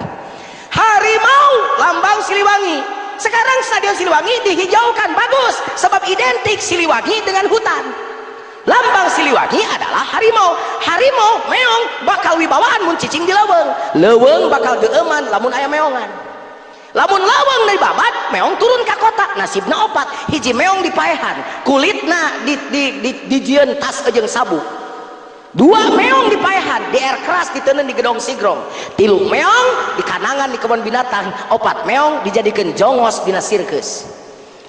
Harimau lambang Siliwangi. Sekarang Stadion Siliwangi dihijaukan bagus sebab identik Siliwangi dengan hutan. Lambang Siliwangi adalah harimau. Harimau meong bakal wibawaan mun cicing di leuweung. Leuweung bakal geueuman lamun aya meongan. Lamun leuweung deui babat, meong turun ka kota. Nasibna opat, hiji meong dipaehan, kulitna dijieun tas jeung sabuk. Dua meong dipaehan, di air keras diteuneuh di gedong sigrong. Tilu meong di kanangan di kebun binatang. Opat meong dijadikeun jongos dina sirkus.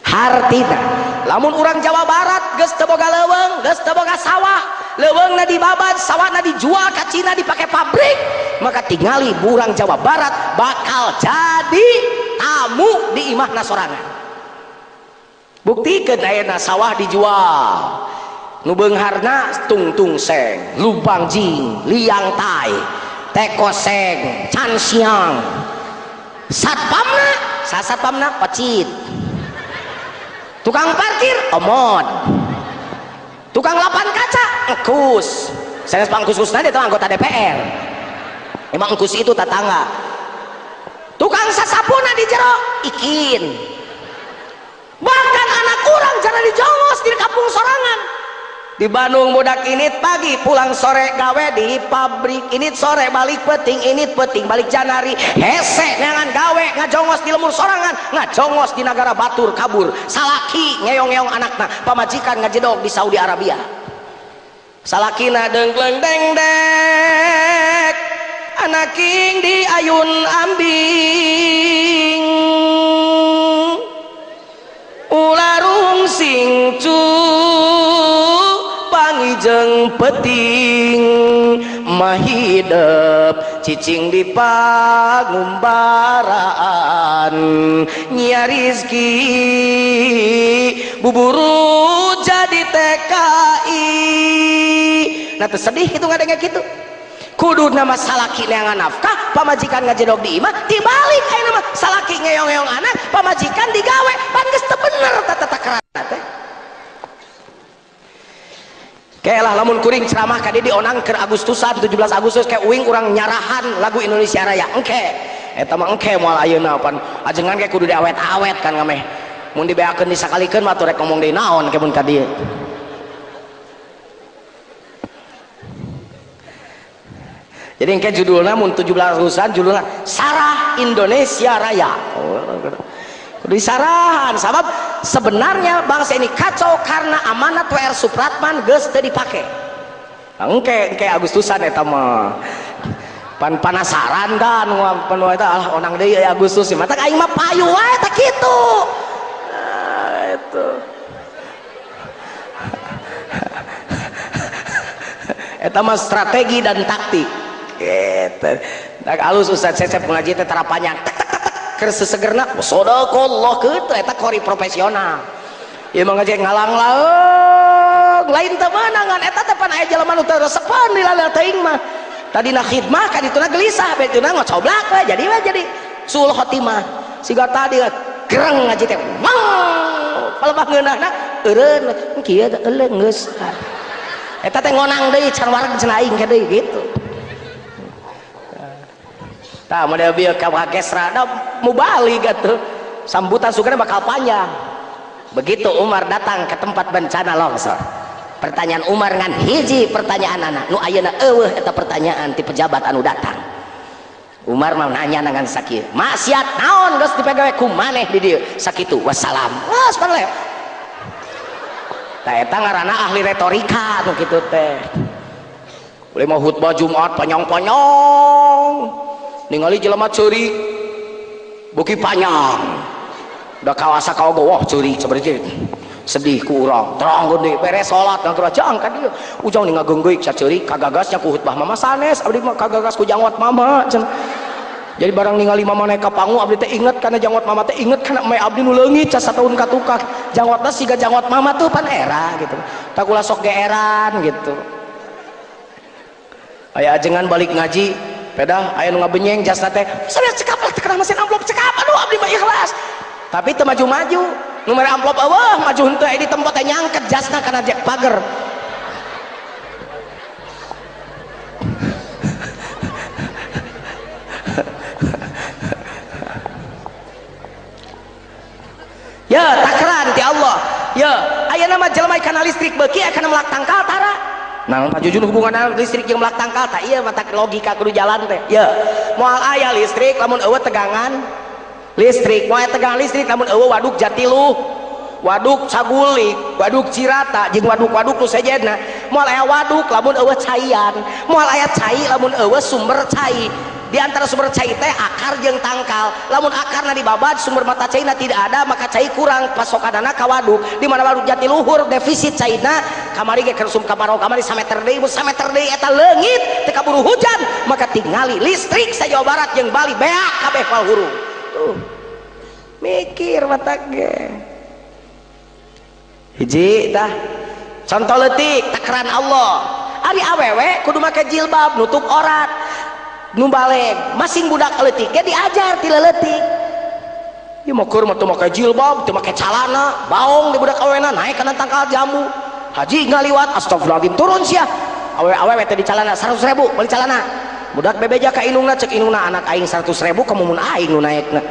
Hartina lamun urang Jawa Barat geus teu boga leuweung, geus teu boga sawah, leuweungna dibabat, sawahna dijual ka Cina dipake pabrik, maka tingali urang Jawa Barat bakal jadi tamu di imahna sorangan. Buktikeun ayeuna sawah dijual. Nu beungharna tungtung seng, lubang jing, liang tai, teko seng, can siang. Satpamna pecit. Tukang parkir omod. Tukang lapan kaca engkus. Sanes pangkus-kusna itu anggota DPR. Emang engkus itu tetangga. Tukang sasapuna di jero ikin. Bahkan anak urang jana dijongos di kampung sorangan. Di Bandung budak init pagi pulang sore gawe di pabrik, init sore balik peting, init peting balik janari, hese neangan gawe ngajongos di lemur sorangan, ngajongos di negara batur kabur, salaki ngeyong-ngeyong anakna, pamajikan ngajedog di Saudi Arabia. Salakina dengkleng dengdek, anak king di ayun ambing, ularung singcu pangijeng peting mahidep cicing di pangumbaran nya rizki buburu jadi TKI. Nah tersedih itu ngadengnya gitu kudu nama salaki neangan nafkah pamajikan ngajedog di imah dibalik ayo nama salaki ngeyong-ngeyong anak pamajikan digawe pan geus teu bener tata kerana teh. Kayalah lamun kuring ceramah ka di onang keur Agustusan 17 Agustus kayak uing urang nyarahan lagu Indonesia Raya engke eta mah engke moal ayeuna pan ajengan kayak kudu diawet-awet kan ngameh mun dibeakeun disakalikeun mah atuh rek ngomong deui naon ke mun ka dieu. Jadi engke judulna mun 17 Agustusan judulna Sarah Indonesia Raya. Disarahan sabab sebenarnya bangsa ini kacau karena amanat WR Supratman geus teu dipake. Engke Agustusan eta mah pan panasaran kan pan eta onang deui Agustus mah tak aing mah payu wae teh kitu. Nah, itu. Eta mah strategi dan taktik. Gitu. Tak alus Ustaz Cecep ngaji teh tara panjang. Keur sesegerna sodaqallah kitu eta kori profesional. Ieu mah ngaji ngalang-laeng lain teh meunangan eta teh pan aya jelema nu teu resepan di laleur teuing mah. Tadina khidmah ka dituna gelisah betuna ngocoblak we jadi sul khotimah. Siga tadi gereng ngaji teh. Wang palebah ngeunahna eureun kieu teh euleung geus. Eta teh ngonang deui can wareg cenah aing deui gitu. Tah model bieu ka gesra da mubalik atuh sambutan sugana bakal panjang. Begitu Umar datang ke tempat bencana longsor, pertanyaan Umar ngan hiji pertanyaan anak nu ayeuna eueuh eta pertanyaan ti pejabat anu datang. Umar mah nanya ngan sakieu maksiat naon geus dipegawe ku maneh di dieu sakitu wassalam geus pangle. Tah eta ngaranna ahli retorika nu kitu teh. Boleh mau khutbah Jumat panjang-panjang ningali jelema ceurik buki panjang udah kawasa kaogo wah ceurik seperti sedih ku urang terang gede beres salat dan kerajaan kan dia ujang nih ngagenggeuk sa ceurik kagagasnya ku khutbah mama sanes abdi mah kagagas ku jangwat mama Jadi barang ningali mama naik ka pangu abdi teh inget kana janggot mama teh inget kana mae abdi nu leungit ca sataun ka tukang janggotna siga janggot mama tuh pan era gitu tak ulah sok geeran gitu. Aya ajengan balik ngaji pedah aya nu ngabenyeng jasna teh saya cekap lah teu mesin amplop cekap aduh abdi mah ikhlas tapi teu maju-maju nu mere amplop eueuh maju henteu di tempat teh nyangket jasna kana jek pager. Ya takran ti Allah ya aya nama jelema kana listrik beuki aya kana melak tangkal tara nah Pak Jujun hubungan listrik yang melak tangkal tak iya mata logika kudu jalan teh ya moal aya listrik lamun eueuh tegangan listrik moal aya tegangan listrik lamun eueuh waduk Jatiluh waduk Sagulik waduk Cirata jeung waduk-waduk nu sejenna moal aya waduk lamun eueuh caian moal aya cai lamun eueuh sumber cai di antara sumber cai teh akar jeung tangkal lamun akarna dibabad sumber mata caina tidak ada maka cai kurang pasokanana ka waduk di mana waduk Jatiluhur defisit caina kamari ge kersum kamarau kamari sameter deui mun sameter deui eta leungit teu kaburu hujan maka tingali listrik sa Jawa Barat jeung Bali beak kabeh pal hurung tuh mikir matak ge hiji tah contoh leutik takaran Allah ari awewe kudu make jilbab nutup aurat nu baleg masing budak leutik ge diajar ti leutik ieu mah keur mah teu make jilbab teu make calana baong di budak awena naik kana tangkal jambu haji ngaliwat astagfirullahaladzim turun sia awewe teh di calana 100.000 beli calana budak bebeja ka indungna cek indungna anak aing 100.000 kamumun aing nu naekna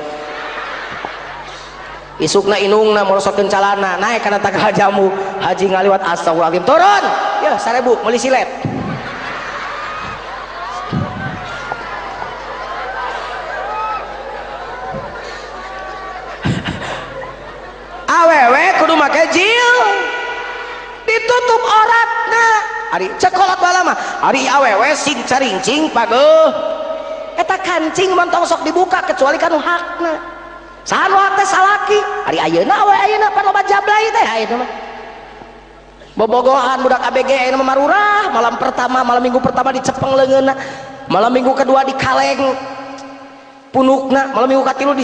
isukna indungna morosotkeun calana naik kana tangkal jambu haji ngaliwat astagfirullahaladzim turun ya 1.000 meuli silet awewe kudu make jil ditutup auratna ari cekolot bala mah ari awewe sing carincing pageuh eta kancing montong sok dibuka kecuali kanu hakna saha nu hak teh salaki ari ayeuna awe ayeuna pan loba jablay teh ayeuna mah bobogohan budak ABG ayeuna mah marurah malam minggu pertama dicepeng leungeunna malam minggu kedua dikaleng punukna malam minggu katilu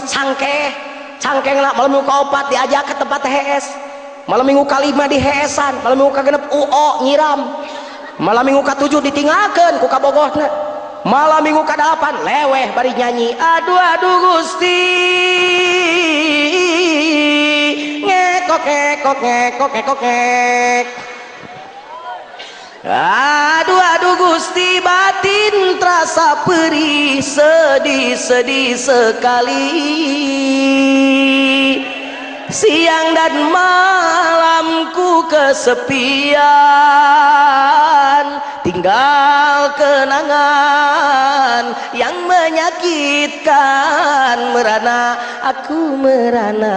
cangkengna malam minggu kaopat diajak ke tempat THS malam minggu kalima di heesan malam minggu kagenep UO nyiram malam minggu ka-7 ditinggalkeun ku kabogohna malam minggu ka-8 leweh bari nyanyi aduh aduh Gusti ngekok ngekok ngekok ngekok ngek aduh aduh Gusti batin terasa perih sedih sekali siang dan malamku kesepian tinggal kenangan yang menyakitkan merana aku merana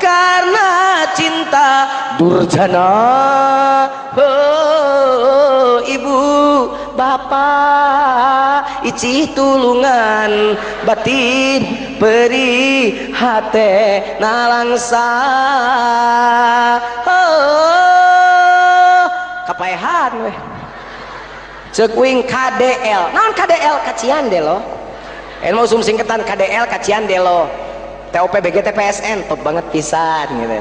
karena cinta durjana oh, ibu bapak icih tulungan batin beri hate nalangsa oh, kapaehan weh ceuk wing KDL naon KDL kacian deh lo mau sum singketan KDL kacian deh lo TOP BGT PSN top banget pisan gitu.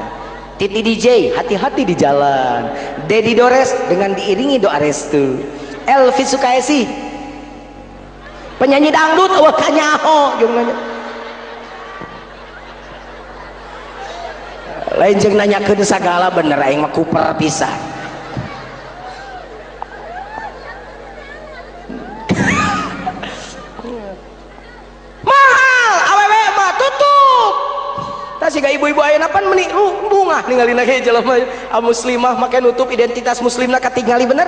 Titi DJ hati-hati di jalan. Dedi Dores dengan diiringi doa restu. Elvi Sukaesi penyanyi dangdut wah kanyaho jeung lain jeung nanyakeun sagala bener aing mah kuper pisan. Siga ibu-ibu ayeuna pan meni bunga ningalina ge jelema muslimah make nutup identitas muslimna katingali bener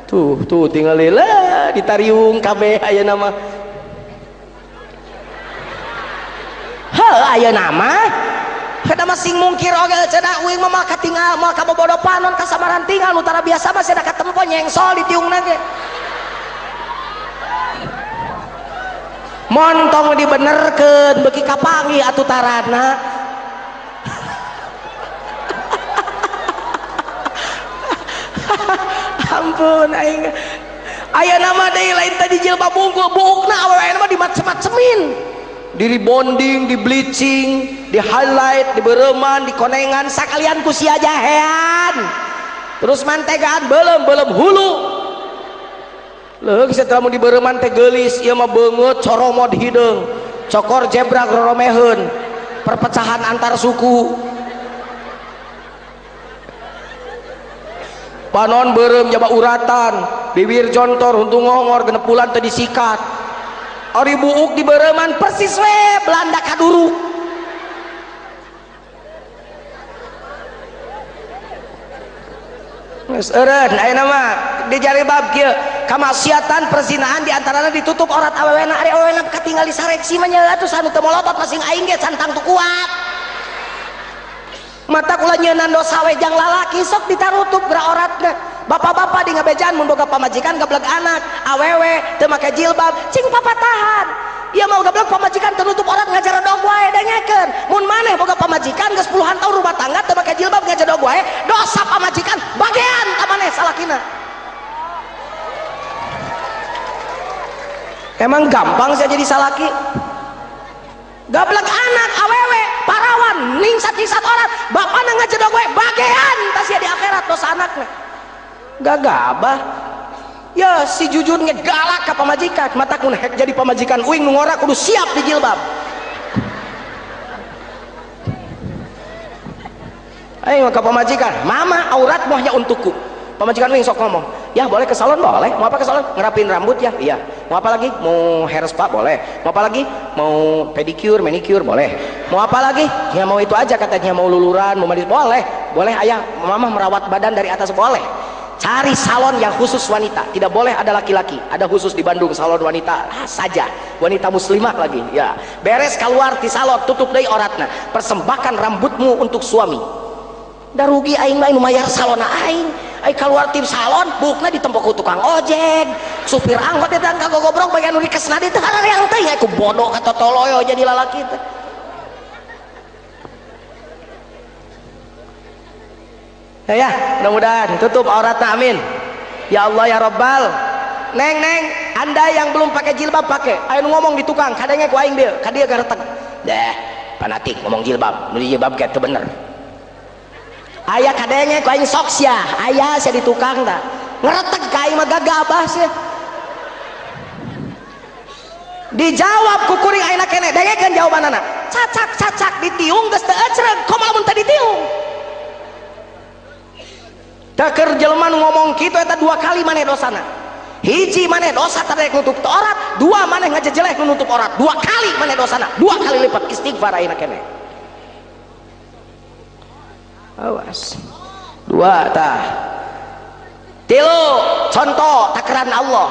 tuh tingali lah ditariung kabeh ayeuna mah ayeuna mah kada masing mungkir oge cenah uing mah katingal moal kabobodo panon kasamaran tinggal nu tara biasa mah cenah katempo nyengsol ditiungna ge montong dibenerkeun beuki kapangi atuh tarana ampun aing aya nama deui lain tadi jilbab bungkul buukna awewe mah dimacem-macemin, di rebonding, di bleaching, di highlight, di bereman, di konengan sakalian ku sia jahean terus mantegaan belum hulu leuk setelah mau di bereman teh geulis ieu mah beungeut coromod hideung cokor jebrak roromeheun perpecahan antar suku panon berem jaba uratan bibir jontor untung ngongor genep bulan teu disikat ari buuk di bereman persis we Belanda kaduruk geus eureun ayeuna mah di jalibab kieu kamaksiatan perzinahan di antarana ditutup aurat awewena ari awewena katinggal disareksi mah nya atuh anu teu molotot masing aing ge santang teu kuat mata kula nyeunan dosa wejang lalaki sok ditarutup gerak auratna bapak-bapak di ngabejaan mun boga pamajikan gablek anak awewe teu make jilbab cing papa tahan ieu mah gablek pamajikan tertutup aurat ngajarodog wae dengekeun mun maneh boga pamajikan geus puluhan tahun rumah tangga teu make jilbab ngajarodog wae dosa pamajikan bagean ka maneh salakina emang gampang sih jadi salaki gablek anak awewe parawan ningsat-ningsat orang bapana ngajedog we bagean tas ya di akhirat dosa anakna gagabah ya si jujur ngegalak ka pamajikan mata kun hek jadi pamajikan uing nu ngora kudu siap di jilbab ayo ka pamajikan mama aurat moh nya untukku pamajikan uing sok ngomong ya boleh ke salon boleh mau apa ke salon ngerapin rambut ya iya mau apa lagi mau hair spa boleh mau apa lagi mau pedicure manicure boleh mau apa lagi ya mau itu aja katanya mau luluran mau mandi boleh ayah mama merawat badan dari atas boleh cari salon yang khusus wanita tidak boleh ada laki-laki ada khusus di Bandung salon wanita saja wanita muslimah lagi ya beres keluar di salon tutup deui auratna persembahkan rambutmu untuk suami da rugi aing mah mayar salon aing keluar tim salon bukna ditempok ku tukang ojek supir angkot eta kagok gobrok bagian nu dikesna di teh yang teh aku bodoh ka totoloyo jadi lalaki teh ya mudah-mudahan tutup auratna amin ya Allah ya Rabbal neng anda yang belum pakai jilbab pakai ayo ngomong di tukang kadenge ku aing dia kadia garetek dah fanatik ngomong jilbab nu jilbab ge teu bener ayah kadenge ku aing sok sia ayah sia di tukang tah ngeretek ka aing mah gagabah sia dijawab ku kuring ayeuna keneh dengekeun jawabanana cacak ditiung geus teu ecreg komo mun teh ditiung teu keur jelema nu ngomong kitu eta dua kali maneh dosana hiji maneh dosa tarek nutup aurat dua maneh ngajejeleh nutup aurat dua kali maneh dosana dua kali lipat istighfar ayeuna keneh awas dua tah tilu contoh takaran Allah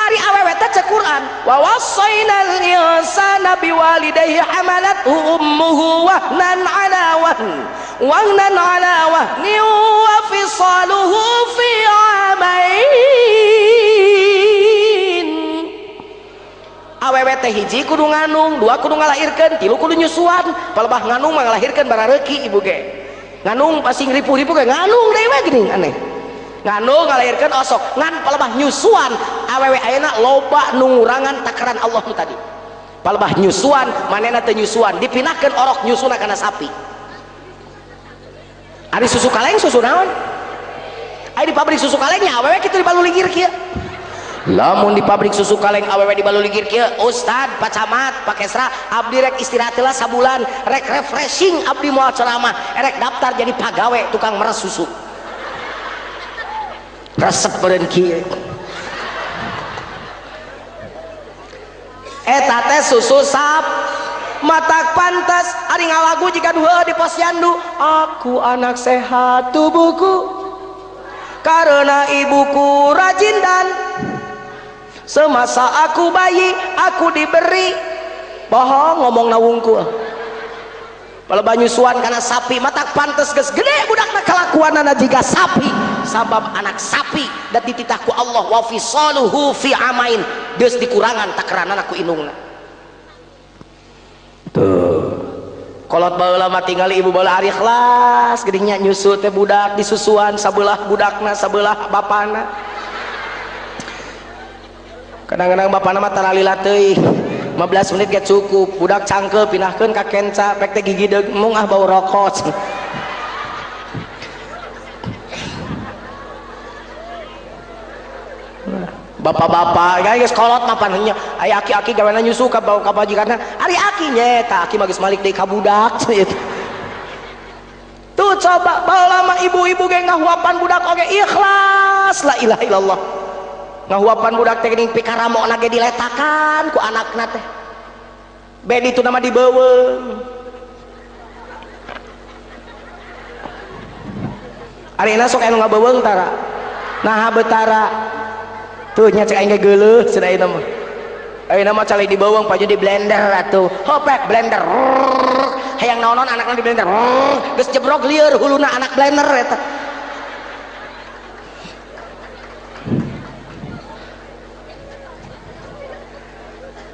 ari awewe teh cek Quran wa wassainal insana biwalidayhi hamalathu ummuhu wahnan ala wahni wa fisaluhu fi amain awewe teh hiji kudu nganung dua kudu ngalahirkeun tilu kudu nyusuan palebah nganung mah ngalahirkeun barareuki ibu ge nganung pasti ripuh-ripuh kayak nganung deui we geuning aneh nganung ngalahirkeun osok ngan palebah nyusuan awewe ayeuna loba nu ngurangan takaran Allah tu tadi palebah nyusuan manehna teu nyusuan dipinahkeun orok nyusuna kana sapi ari susu kaleng susu naon ari di pabrik susu kalengnya awewe kitu dibaluligir kieu lamun di pabrik susu kaleng awewe dibaluligir kieu ustad pak camat pak kesra abdi rek istirahat heula sabulan rek refreshing abdi moal ceramah rek daftar jadi pagawe tukang meres susu resep beureun kieu eta teh susu sap matak pantas ari ngalagu jika dua di posyandu aku anak sehat tubuhku karena ibuku rajin dan semasa aku bayi aku diberi bohong ngomong nawungkul palebah nyusuan karena sapi matak pantes geus gede budakna kalakuanana jiga sapi sabab anak sapi dan dititahku Allah wa fisaluhu fi amain geus dikurangan takaranana ku indungna tuh kolot baheula mah tinggali ibu baheula ari ikhlas geuning nya nyusu teh budak disusuan sabelah budakna sabelah bapana kadang-kadang bapak nama taralila teuing 15 menit gak cukup budak cangkel pinahkeun ka kenca pek teh gigi deug mung bau rokok. Bapak-bapak guys kolot mapan hanya aya aki-aki gaweana nyusu ka bajikanna ari aki nyeta aki magis malik deui ka budak tuh coba baheula mah ibu-ibu ge ngahuapan budak oge ikhlas la ilaha illallah ngahuapan budak teh geuning pikaramona ge diletakan ku anakna teh ben itu nama dibeuweung arina sok anu ngabeuweung tara nah betara tuh nya cek aing geuleuh cenah ayeuna mah ayeuna mah cali dibeuweung paju di blender atuh hopek blender hayang naon-naon anakna di blender geus jebrok lieur huluna anak blender eta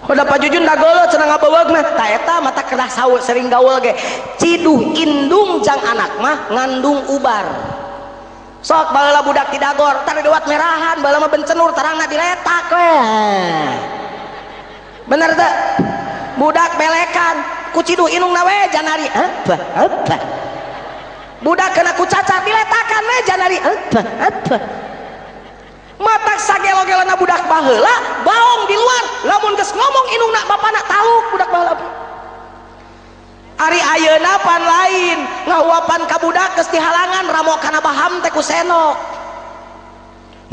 udah pajujun da geuleuh cenah ngabeuweugna tah eta mata kedah sawe sering gaul ge ciduh indung jang anak mah ngandung ubar sok baheula budak ti dagor tara dewat merahan baheula mah bencenur tarangna diletak we bener teu budak belekan ku ciduh indungna we janari apa budak kena ku cacar diletakan we janari apa matak sagelo-gelona budak baheula baong di luar lamun geus ngomong indungna bapana taluk budak baheula ari ayeuna pan lain ngahuapan ka budak geus dihalangan ramo kana baham teh ku senok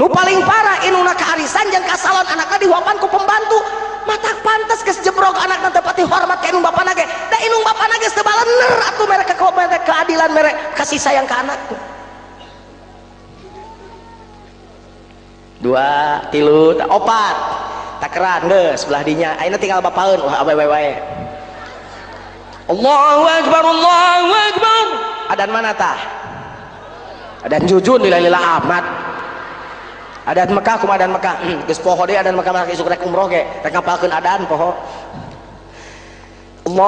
nu paling parah indungna kaarisan jeung kasalon anakna dihuapan ku pembantu matak pantes geus jebrok anakna teh pati hormat ka indung bapana ge da indung bapana geus teu balener atuh mere keadilan mere kasih sayang ka anakna 2 3 4 takeran geus sebelah dinya ayeuna tinggal bapaeun wah awewe wae Allahu Akbar adan mana tah adan jujun lila amat adan Mekah kumaha adan Mekah geus poho deui adan Mekah mah isuk rek umroh ge rek ngapalkeun adan poho Allahu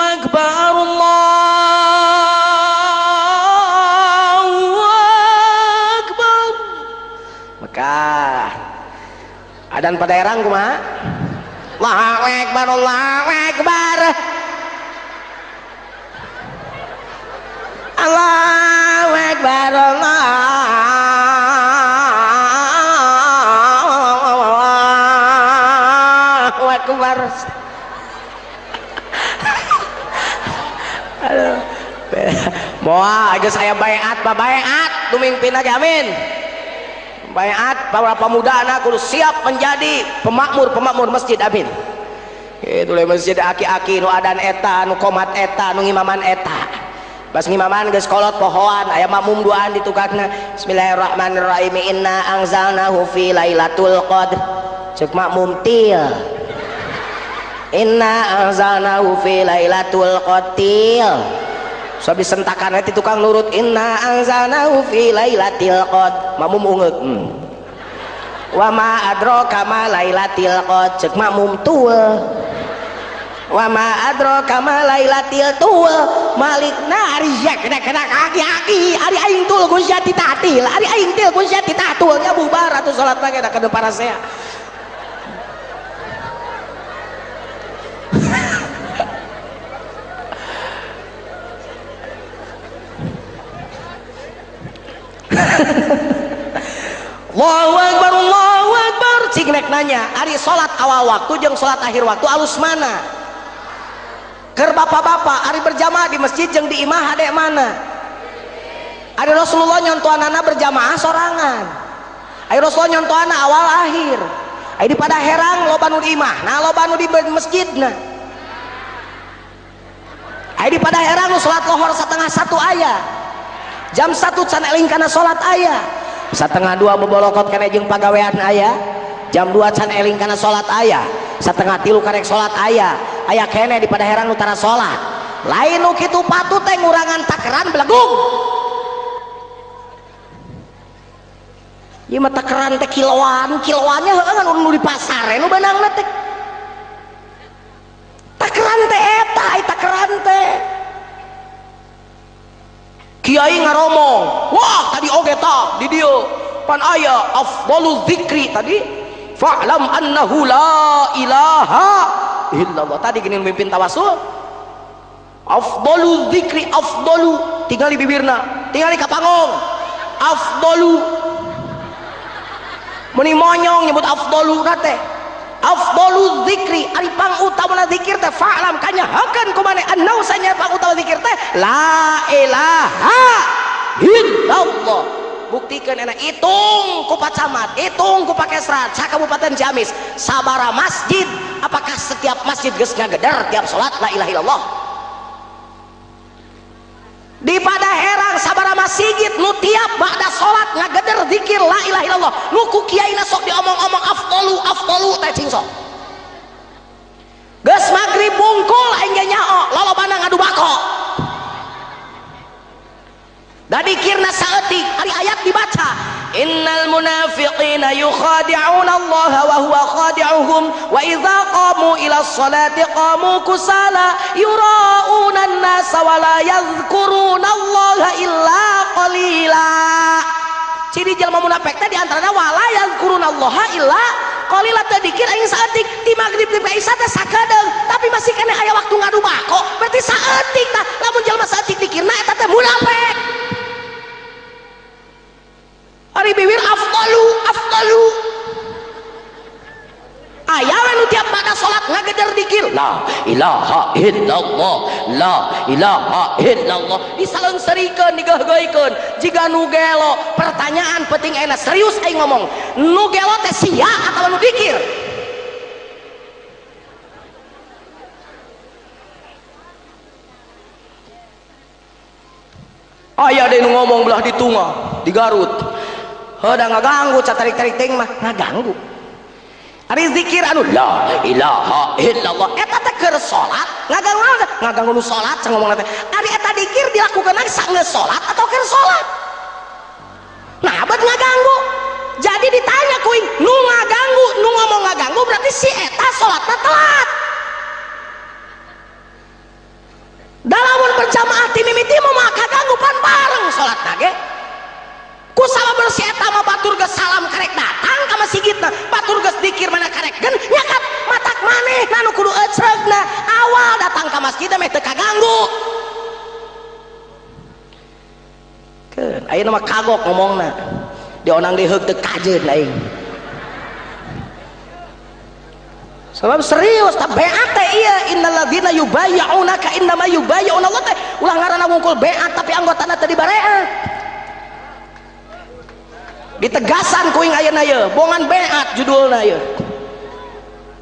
Akbar Allahu Akbar Mekah adan pada erang kumaha Allahu Akbar Allahu Akbar Allahu Akbar Allahu Akbar aduh moal geus aya baiat babaiat tumingpin lagi amin baiat para pemuda anak kudu siap menjadi pemakmur masjid amin itu le masjid aki-aki nu adan eta nu komat eta nu ngimaman eta pas ngimaman geus kolot pohoan aya makmum duaan di tukakna bismillahirrahmanirrahim inna anzalnahu fi lailatul qadr ceuk makmum til inna anzalnahu fi lailatul qadr so disentakan ti tukang nurut inna anzalnahu fi lailatul qadr makmum ungeuk wa ma adraka ma lailatul qadr ceuk makmum tueuh wa ma adraka ma lailatul tueuh malikna ari kena aki-aki ari aing tul gun syati tatil ari aing til gun syati tatul nya bubar atuh salat lagi da kedepan parasea Allahu Akbar cing nek nanya ari salat awal waktu jeung salat akhir waktu alus mana keur bapak-bapak ari berjamaah di masjid jeung di imah hade mana ari Rasulullah nyontoanana berjamaah sorangan ari Rasulullah nyontoanana awal akhir ari di pada herang loba nu di imah nah loba nu di masjidna ari di pada herang nu salat lohor 1:30 aya jam 1 can eling kana salat aya 1:30 bebolokot kene jeung pagawean aya jam 2 can eling kana salat aya 2:30 karek salat aya kene di pada herang utara salat lain nu kitu patut teh ngurangan takeran belegung ieu mah takeran teh kiloannya heuh nu di pasar nu beunangna teh takeran teh eta takeran teh kiai ngaromong wah tadi oge ta di dieu pan aya afdhalu dzikri tadi fa'lam annahu la ilaha illallah tadi gini mimpin tawasul afdhalu dzikri afdhalu tinggal di bibirna tinggal di kapangong afdhalu meni monyong nyebut afdhalu nate afdhalu dzikri ari pangutama zikir teh fa'lam kanyahakeun ku maneh annahu sanya pangutama zikir teh la ilaha illallah buktikan enak hitung ku pacamat hitung ku pakesrat sa kabupaten Ciamis sabara masjid apakah setiap masjid geus ngageder tiap salat la ilaha illallah di Padaherang sabara masjid nu tiap ba'da salat ngageder zikir la ilaha illallah nu ku kiaina sok diomong-omong afdalu teh cing sok geus magrib bungkul aing ge nyao lolobana ngadu bako da dikirna saeutik ari ayat dibaca innal munafiqina yukhadi'una Allah wa huwa khadi'uhum wa idza qamu ila sholati qamu kusala yura'una an-nasa wa la yadhkuruna Allah illa qalila ciri jelema munafik teh diantaranya wa la yadhkuruna Allah illa qalila teh dikir aing saeutik di magrib di isya teh sakadeung tapi masih kena aya waktu ngadu bako berarti saeutik tah lamun jelema saeutik dikirna eta teh munafik ari bibir afdalu aya we nu tiap pada salat ngageder dikir la ilaha illallah la ilaha illallah disaleungsarikeun digeuh-geuhkeun jiga nu gelo pertanyaan penting ayeuna serius aing ngomong nu gelo teh sia atawa nu dikir aya deui nu ngomong belah di Tunga di Garut heuda ngaganggu catarik-tarik teuing mah ngaganggu ari zikir anu la ilaha illallah eta teh keur salat ngaganggu nu salat cenah ngomongna teh ari eta dikir dilakukeun saenggeus salat atau keur salat nah bet ngaganggu jadi ditanya kuing nu ngaganggu nu ngomong ngaganggu berarti si eta salatna telat dalamun berjamaah ti mimiti mah kaganggu pan bareng salatna ge ku sabab si eta mah batur geus salam karek datang ka masjidna batur geus dikir mana karekkeun nyakat matak maneh nu kudu ecregna awal datang ka masjid mah teu kaganggu keun ayeuna mah kagok ngomongna dionang diheug teu kajeun aing sebab serius tah beat teh ieu innalladzina yubayyi'unaka innama yubayyi'una Allah teh ulah ngaranna ngungkul beat tapi anggotana teh dibareat ditegasan kuing ayeuna ye bongan beat judulna ye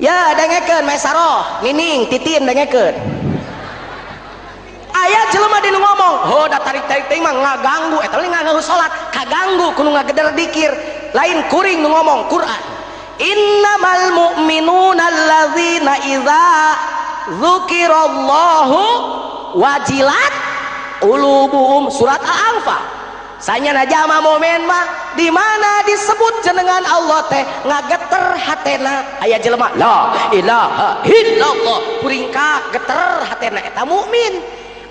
ya dengekeun mesaroh nining titin dengekeun aya jelema di nu ngomong da tarik-tarik teuing mah ngaganggu eta mah ngaganggu salat kaganggu kudu ngageder dikir lain kuring nu ngomong Quran innamal mu'minuna alladzina idza dzukirallahu wajilat qulubuhum surat Al-Anfal sanyana jama momen mah di mana disebut jenengan Allah teh ngageter hatena aya jelema la ilaha illallah puringka geter hatena eta mukmin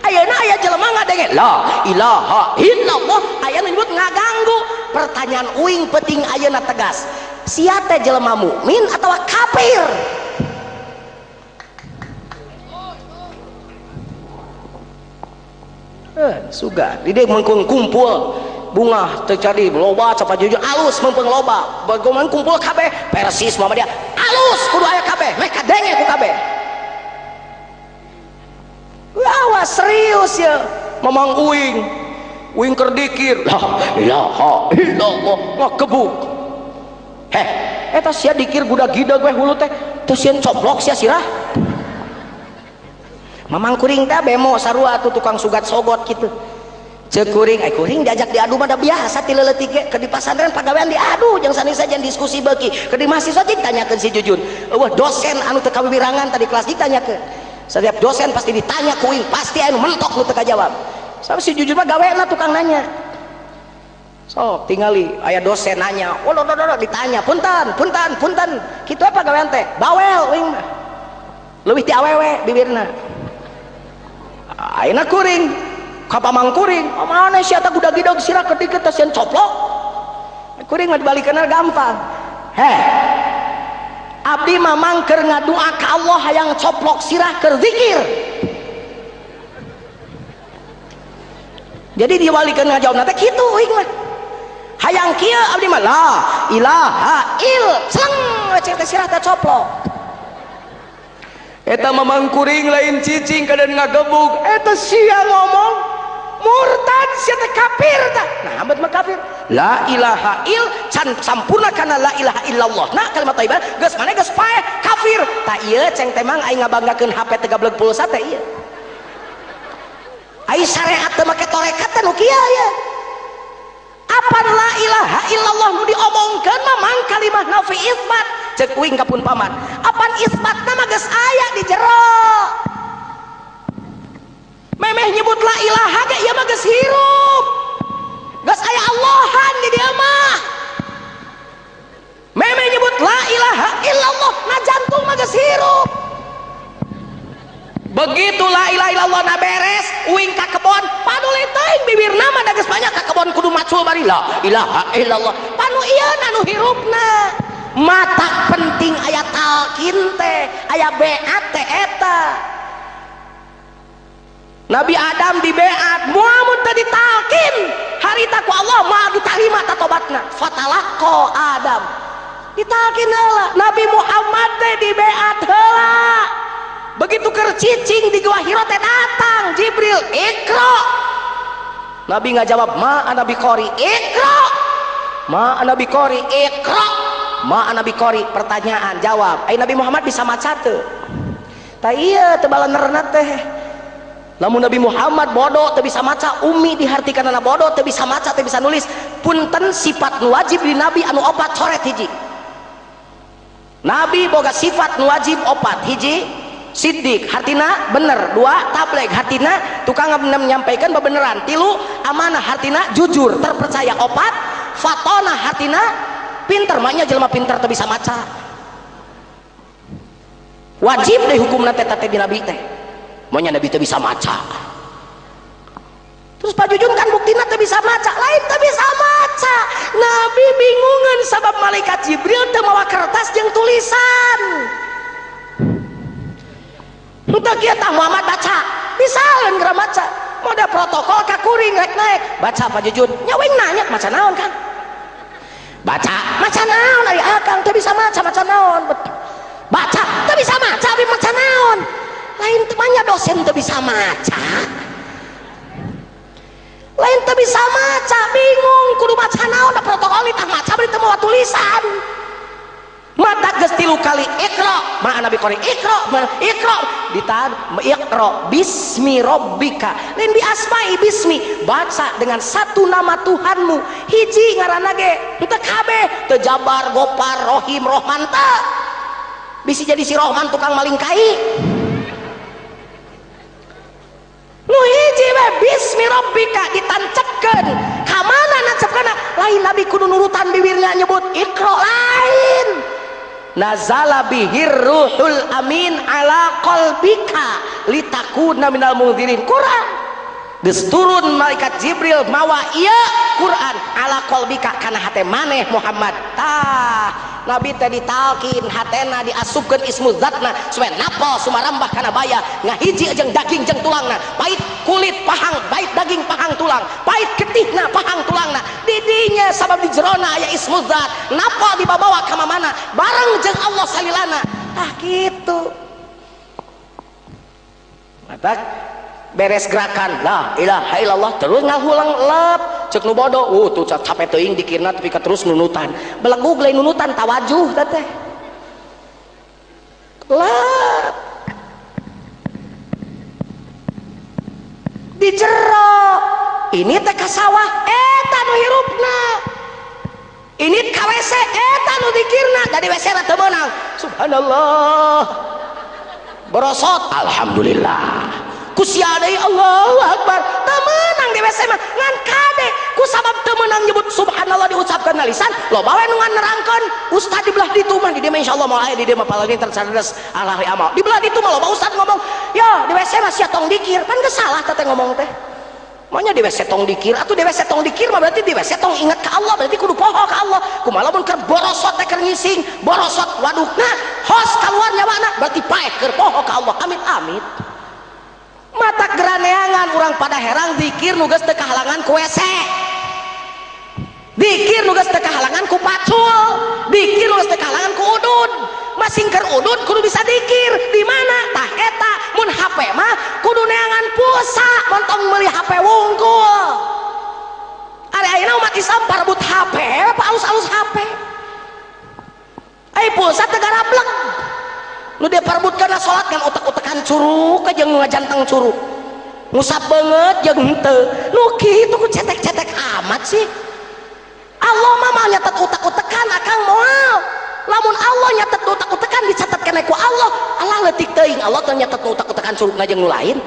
ayeuna aya jelema ngadenge la ilaha illallah aya nu nyebut ngaganggu pertanyaan uing penting ayeuna tegas sia teh jelema mukmin atawa kafir suga di dieu mengkung kumpul bunga terjadi loba cepat jujur alus mempeng loba bagoman kumpul kabeh Persis Muhammadiyah alus kudu aya kabeh meh kadenge ku kabeh awas serius ya mamang uing keur dikir la ilaha illallah ngakebuk eta sia dikir budak gideg we hulu teh teu sieun coblok sia sirah mamang kuring teh bemo sarua atuh tukang sugat sogot kitu ceuk kuring kuring diajak diadu mah da biasa ti leuletik ge ke di pasantren pagawean diadu jeung sanisa jan diskusi beuki ke di mahasiswa ditanyakeun si Jujun eueuh dosen anu teu kawiwirangan tadi kelas ditanyakeun setiap dosen pasti ditanya kuing pasti anu mentok nu teu kajawab sabab si Jujun mah gaweana tukang nanya sok tingali aya dosen nanya ditanya punten kitu apa gawean teh bawel uing mah leuwih ti awewe bibirna ayeuna kuring ka pamangkuring mana sia eta gudag-gidog sirah keur dikeut teh coplok kuring mah dibalikeunna gampang abdi mamang keur ngadua ka Allah hayang coplok sirah keur zikir jadi diwalikeun ngajawabna teh kitu uing mah hayang kieu abdi mah la ilaha il seleng cek teh sirah teh coplok eta mamang kuring lain cicing kadan ngagebug eta sia ngomong murtad sia teh kafir tah nah abet mah kafir la ilaha il can sampurna kana la ilaha illallah nah kalimat thayyibah geus mane geus paeh kafir tah ieu ceng teh mang aing ngabanggakeun HP 13 pulsa teh ieu ai syariat teh make torekat teh nu kieu ya apan la ilaha illallah nu diomongkeun mah mang kalimat nafi isbat ceuk uing kapun paman apan isbatna mah geus aya di jero memeh nyebut la ilaha ge ieu mah geus hirup geus aya Allahan di dieu mah memeh nyebut la ilaha illallah na jantung mah geus hirup begitu la ilaha illallah na beres uing ka kebon paduli teuing bibirna mah da geus banyak ka kebon kudu macul bari la ilaha illallah panu ieu nu hirupna mata penting aya talqin teh aya beat teh eta Nabi Adam di beat muamun teh ditalqin harita ku Allah moal ditarima tatobatna fatalaqa Adam ditalqin heula Nabi Muhammad teh di beat heula begitu keur cicing di gua Hira teh datang Jibril ikra Nabi ngajawab ma ana biqori ikra ma ana biqori ikra ma ana biqori pertanyaan jawab ai Nabi Muhammad bisa maca teu tah ieu teu balanerna teh lamun Nabi Muhammad bodoh teu bisa maca ummi dihartikeunana bodoh teu bisa maca teu bisa nulis punten sifat nu wajib di Nabi anu opat coret hiji Nabi boga sifat nu wajib opat hiji siddiq hartina bener dua tabligh hartina tukang menyampaikan bebeneran tilu amanah hartina jujur terpercaya opat fatona hartina pinter maknya jelema pinter teu bisa maca wajib deh hukumna teh teh di Nabi teh maknya Nabi teu bisa maca terus Pak Jujun kan buktina teu bisa maca lain teu bisa maca Nabi bingungan sabab malaikat Jibril teu mawa kertas jeung tulisan untuk kita Muhammad baca bisa kan geura maca mau ada protokol ka kuring rek naik baca Pak Jujun nyawing nanya maca naon kan baca maca naon ari akang teu bisa maca maca naon baca teu bisa maca abi maca naon lain temannya dosen teu bisa maca lain teu bisa maca bingung kudu maca naon da protokol ditah maca bari teu mawa tulisan mata geus 3 kali ikra ma ana biqori ikra ditahan ikra bismi rabbika lain bi asma'i bismi baca dengan satu nama Tuhanmu hiji ngaranna ge teu kabeh teu Jabar Gopar Rohim Rohman teu bisi jadi si Rohman tukang maling kai nu hiji we bismi rabbika ditancepkeun ka mana nancepkeunna lain Nabi kudu nurutan bibirnya nyebut ikra lain nazala bihir ruhul amin ala qalbika litakuna minal munzirin Quran geus turun malaikat Jibril mawa ieu Quran ala qalbika kana hate maneh Muhammad tah Nabi teh ditalkin hatena diasupkeun ismu zatna supaya napal sumarambah kana baya ngahiji jeung daging jeung tulangna bait kulit pahang bait daging pahang tulang bait getihna pahang tulangna di dinya sabab di jerona aya ismu zat napal dibawa ka mana bareng jeung Allah salilana tah kitu matak beres gerakan la ilaha illallah terus ngahulang lep cek nu bodoh tuh capek teuing dikirna tapi terus nunutan belegug lain nunutan tawajuh teh lep di jero ini teh ka sawah eta nu hirupna ini ka WC eta nu dikirna dari WC na teu meunang subhanallah borosot alhamdulillah kusia deui Allahu Akbar teu meunang di WC mah ngan kade ku sabab teu meunang nyebut subhanallah diucapkeun na lisan loba we nu nerangkeun ustad di belah ditu mah di dieu insyaallah moal aya di dieu mah paling tercerdas alahri amal di belah ditu mah loba ustad ngomong yo di WC mah sia tong dikir pan geus salah teh ngomong teh maunya di WC tong dikir atuh di WC tong dikir mah berarti di WC tong ingat ke Allah berarti kudu poho ke Allah kumaha lamun keur borosot teh keur ngising borosot wadukna hos keluar nyawana berarti paeh keur poho ke Allah amit-amit mata geraneangan urang pada herang dikir nu geus teu kahalangan ku WC dikir nu geus teu kahalangan ku pacul dikir nu geus teu kahalangan ku udud masing keur udud kudu bisa dikir di mana tah eta mun HP mah kudu neangan pulsa montong meuli HP wungkul ari ayeuna umat Islam parebut HP apa alus-alus HP ai pulsa teu garablek nu dia parebutkeun salat kan utek-utekan curug jeung nu ngajanteng curug ngusap beungeut jeung henteu nu kitu ku cetek-cetek amat sih Allah mah nyatet utek-utekan akang moal lamun Allah nyatet utek-utekan dicatat kene ku Allah Allah leutik teuing Allah teu nyatet utek-utekan curugna jeung nu lain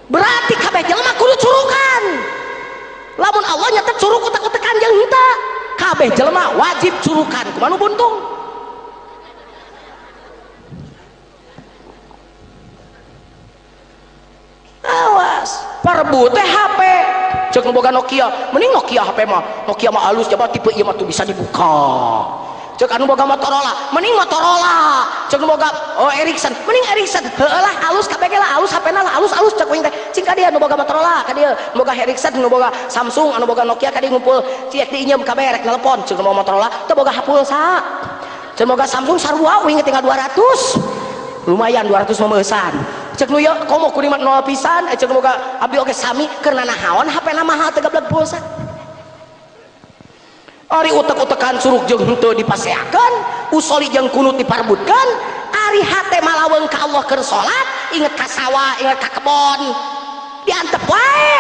berarti kabeh jelema kudu curugan lamun Allah nyatet curug utek-utekan jeung henteu kabeh jelema wajib curugan kumaha nu buntung awas perbu teh HP cek boga Nokia mending Nokia HP mah Nokia mah halus coba tipe ieu mah tuh bisa dibuka cek anu boga Motorola mending Motorola cek anu boga Ericsson mending Ericsson heulah halus kabeh ge lah halus HP-na lah halus cek wing teh cing ka dieu anu boga Motorola ka dieu anu boga Ericsson anu boga Samsung anu boga Nokia ka dieu ngumpul ciek di inyem kabeh rek nelpon cek anu boga Motorola teu boga pulsa cek boga Samsung sarua wing tinggal 200 lumayan 200 memeusan cek nu ya komo kulimat nol pisan cek nu boga abdi oge sami keur nanahaon HP-na mahal teu gablek pulsa ari utek-utekan curug jeung henteu dipaseakeun usoli jeung kunut diparebutkeun ari hate malaweung ka Allah keur salat inget ka sawah inget ka kebon diantep wae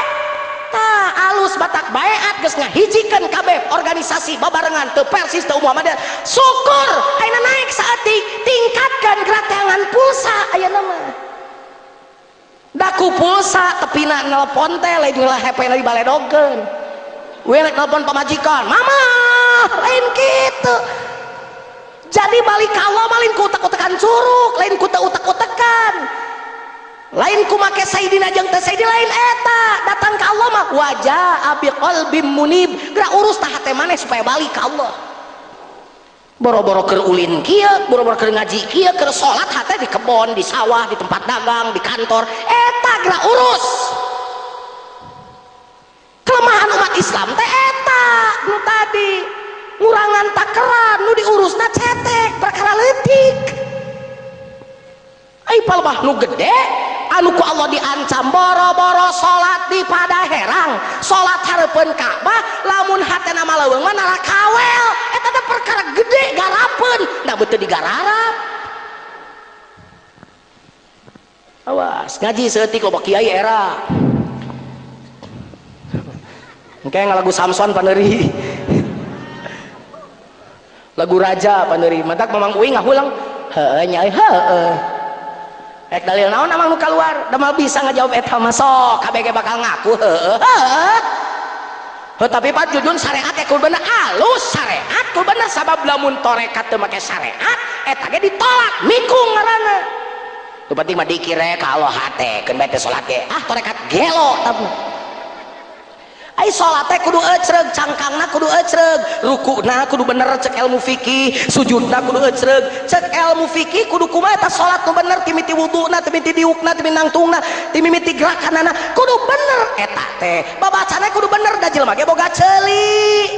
tah alus batak baeat geus ngahijikeun kabeh organisasi babarengan teu persis teu Muhammadiyah syukur ayeuna naik saeutik tingkatkeun geratangan pulsa ayeuna mah daku pulsa tepina nelpon teh lain ngeulah HP-na dibaledogkeun we rek nelpon pamajikan mama lain gitu jadi balik ka Allah malin ku utek-utekan curug lain ku teu utek-utekan lain ku make sayyidina jeung teh sayyidina lain eta datang ka Allah mah wajah abi qalbim munib geura urus tah hate maneh supaya balik ka Allah boro-boro keur ulin kieu boro-boro keur ngaji kieu keur salat hate di kebon di sawah di tempat dagang di kantor eta geura urus kelemahan umat Islam teh eta nu tadi ngurangan takeran nu diurusna cetek perkara leutik ai palbah nu gede anu ku Allah diancam boro-boro salat di padaherang salat hareupeun Ka'bah lamun hatena maleuweung mah narakawel eta teh perkara gede garapeun da beuteu digararap awas ngaji seeutik loba kiai era engke ngalagu Samson paneuri lagu raja paneuri matak mamang uing ngahulang heueuh nya heueuh ek dalil naon amang nu kaluar da mal bisa ngajawab eta mah sok kabeh ge bakal ngaku heueuh tapi Pak Jujun syariat kudu bener alus syariat kudu bener sabab lamun torekat teu make syariat eta ge ditolak mikung ngaranna tu penting mah dikire ka Allah hate keun bae teh salat ge torekat gelo tapi ai salat teh kudu ecreug cangkangna kudu ecreug rukuna kudu bener cek ilmu fikih sujudna kudu ecreug cek ilmu fikih kudu kumaha eta salat nu bener ti miti wuduna ti miti diukna ti nangtungna ti mimiti gerakanana kudu bener eta teh babacana kudu bener da jelema ge boga ceuli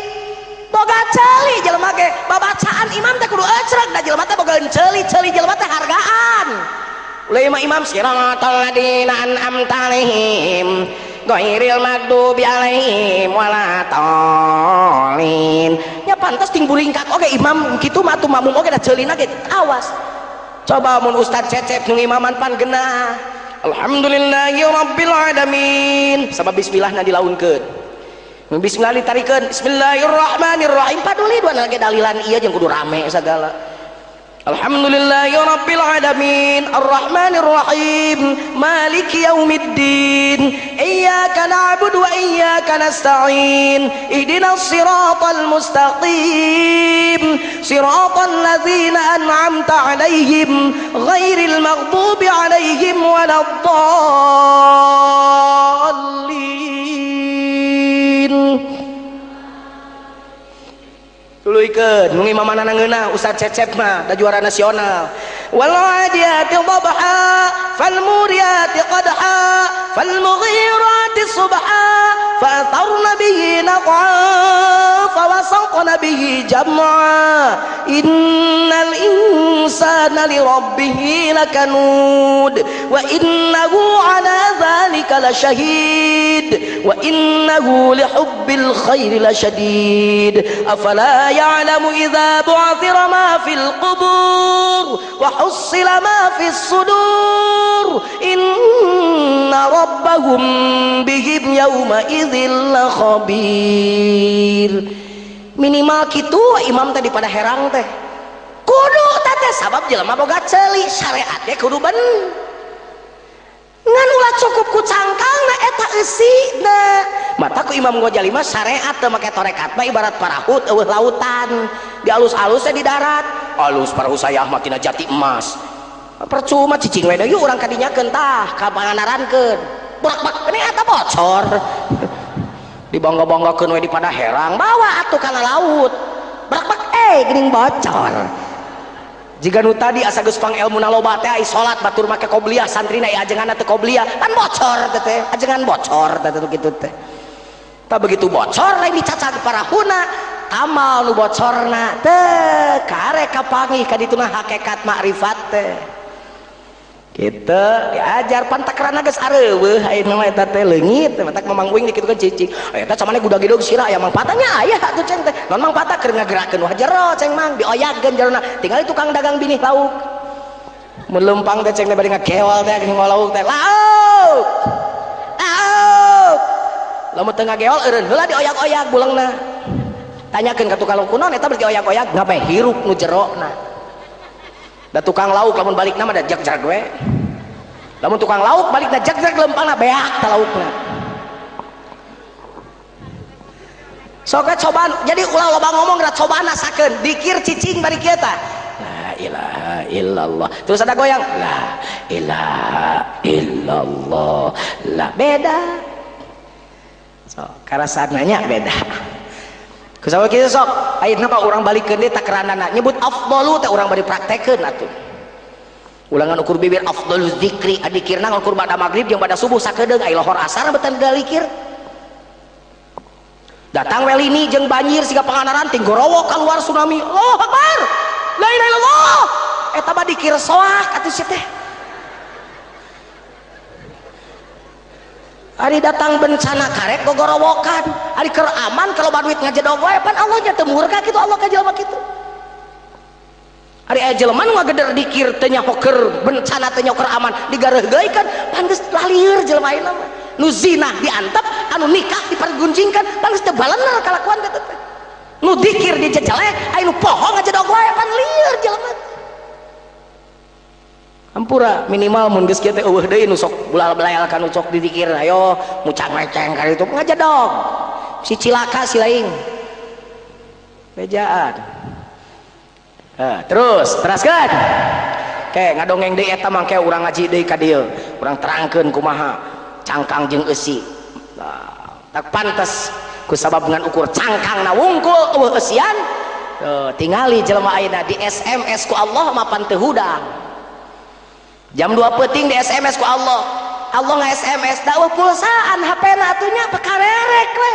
jelema ge babacaan imam teh kudu ecreug da jelema teh boga ceuli jelema teh hargaan ulah imam siratal ladina an'amta alaihim ghairil maghdubi alaihim waladhdallin nya pantes ting buringkak oge imam kitu mah atuh makmum oge da ceulina ge awas coba mun ustad cecep nu imaman pan genah alhamdulillahi rabbil alamin sama bismillahna dilaunkeun bismillah ditarikeun bismillahirrahmanirrahim paduli dua lagi dalilan ieu jeung kudu rame sagala alhamdulillahi rabbil alamin arrahmanir rahim maliki yaumiddin iyyaka na'budu wa iyyaka nasta'in ihdinas siratal mustaqim siratal ladzina an'amta 'alaihim ghairil maghdubi 'alaihim waladdallin tuluikeun nu ngimamana ngeunah Ustaz Cecep mah da juara nasional. Wal 'adiyati dhabha fal muriyati qadha fal mughirati subha fa atarna bihi naqa fa wasaqna bihi jam'a innal insana li rabbih lakanud wa innahu 'ala dhalika lasyahid wa innahu li hubbil khairi lasyadid afala ya'lamu idza bu'thira ma fil qubur wa hussila ma fis sudur inna rabbahum bihim yawma idzil khabir. Minimal kitu imam teh pada herang teh kudu teh sabab jelema boga ceuli syariat teh kudu bener ngan ulah cukup ku cangkangna eta eusina mata ku Imam Ghazali mah syariat teu make torekat mah ibarat parahut eueuh lautan di alus-alusnya di darat alus parahu sayah mah tina jati emas percuma cicing we deui urang kadinyakeun tah ka panganarankeun bolak-balik ini eta bocor dibangga-banggakeun we di pada herang bawa atuh kana laut bolak-balik geuning bocor. Jika nu tadi asa geus pang elmuna loba teh ai salat batur make qobliyah santrina aya ajenganna teu qobliyah kan bocor teh ajengan bocor teh kitu teh. Tah begitu bocor lain dicacag parahuna amal nu bocorna teh karek kapanggih ka dituna hakikat makrifat teh. Kitu diajar pantakrana geus areueuh ayeuna mah eta teh leungit matak mamang uing dikitukeun cicing eta camane gudag-gidog sira aya mangpatanya aya atuh ceng teh non mangpata keur ngagerakeun wah jero ceng mang dioyagkeun jerona tinggal tukang dagang binih lauk mun leumpang teh ceng teh bari ngakeol teh geuning lauk teh lauk lauk lamun teu ngageol eureun heula dioyag-oyag bulengna tanyakeun ka tukang lauk kunaon eta bari dioyag-oyag ngape hirup nu jerona. Da tukang lauk lamun balikna mah da jag-jag we. Lamun tukang lauk balik da jag-jag lempangna beak ta laukna. Soga cobaan jadi ulah loba ngomong da cobaan asakeun dikir cicing bari kieu tah. La ilaha illallah. Terus ada goyang. La ilaha illallah. La beda. So, karasananya beda. Kusawa kieu sok ayeuna mah urang balikeun deui takaranana nyebut afdalu teh urang bari praktekeun atuh ulangan ukur bibir afdaluz zikri adikirna ngukur bada magrib jeung bada subuh sakedeung ai lohor asar beutan dalikir datang welini jeung banjir siga panganaran ting gorowo keluar tsunami Allahu akbar la ilaha illallah eta mah dikir soak atuh sia teh hari datang bencana karek gogorowokan hari keur aman kalau baduit ngajedog wae pan Allah nya teu murka kitu Allah ka jelema kitu hari aya jelema nu ngageder dikir teu nyahoker bencana teu nyahoker aman digareuhgeuykeun pan geus lalieur jelema ayeuna mah nu zina diantep anu nikah dipergunjingkan pan geus teu balener kalakuan kitu teh nu dikir dijejelek aya nu poho ngajedog wae pan lieur jelema ampura minimal mun geus kieu teh eueuh deui nu sok bulal-belayalkan nu sok didikir ayo mucang-meceng ka ditu ngajadog si cilaka si laing bejaan terus teraskeun ke ngadongeng deui eta mangke urang ngaji deui ka dieu urang terangkeun kumaha cangkang jeung eusi tak pantes ku sabab ngan ukur cangkangna wungkul eueuh eusian tingali jelema ayeuna di SMS ku Allah mapan teu hudang jam 2 peuting di SMS ku Allah nge-SMS dakwah pulsaan HP-na atunya pekarerek we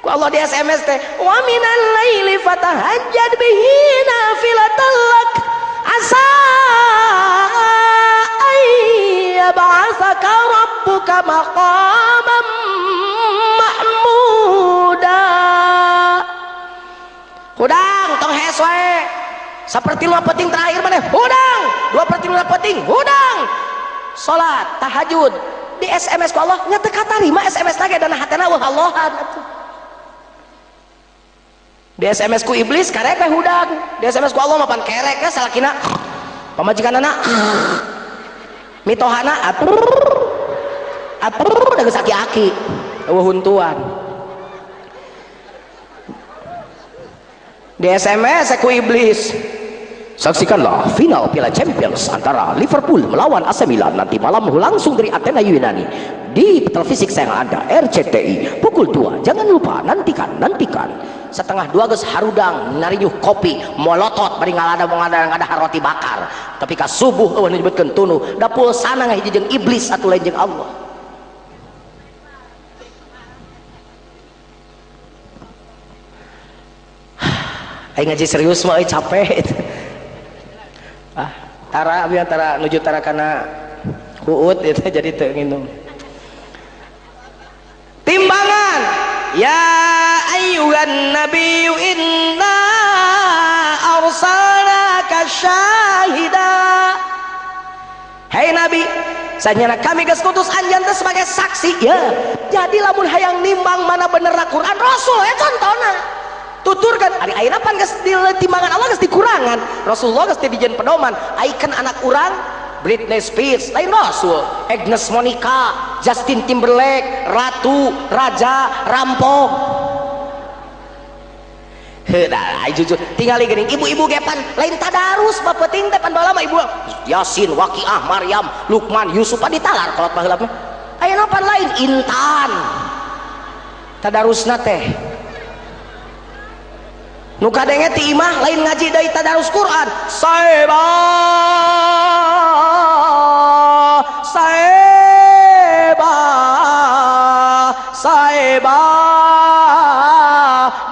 ku Allah di SMS teh wa minal laili fatahajjad bihi nafilatan lak asa ayyab'atsaka rabbuka maqaman mahmuda hudang tong hes we seperti 2 peuting terakhir maneh hudang 2/3 peuting hudang salat tahajud di SMS ku Allah nya teu katarima SMS lagi dan hatena wah Allahan atuh di SMS ku iblis karek we hudang di SMS ku Allah mapan kerek we salakina pamajikanana mitohana atur da geus aki-aki eueuh huntuan di SMS ku iblis saksikanlah final Piala Champions antara Liverpool melawan AC Milan nanti malam langsung dari Athena Yunani di televisi yang ada RCTI pukul 2. Jangan lupa nantikan 1:30 geus harudang narinyuh kopi molotot bari ngalada haroti bakar tapi ka subuh eueuh nyebutkeun tunu da pulsana ngahiji jeung iblis atuh lain jeung Allah. Aing ngaji serius mah capek. Tara abi antara nuju tara kana huut itu jadi teu nginum. Timbangan ya ayyuhan nabiyyu inna arsalnaka syahida. Hai nabi, sanyana kami geus kutus anjeun teh sebagai saksi ya. Jadi lamun hayang nimbang mana bener Al-Qur'an Rasul ya contohna. Tuturkan ari ayeuna pan geus di timbangan Allah geus dikurangan. Rasulullah geus dijieun pedoman. Icon anak urang Britney Spears, lain Rasul, Agnes Monica, Justin Timberlake, Ratu, Raja, Rampok. Heudah, jujur, tinggali geuning ibu-ibu gepan lain tadarus bapeting teh pan baheula mah ibu Yasin, Waqiah, Maryam, Luqman, Yusuf ditalar kolot baheula mah. Ayeuna pan lain Intan. Tadarusna teh nu kadenge ti imah lain ngaji deui tadarus Quran. Saeba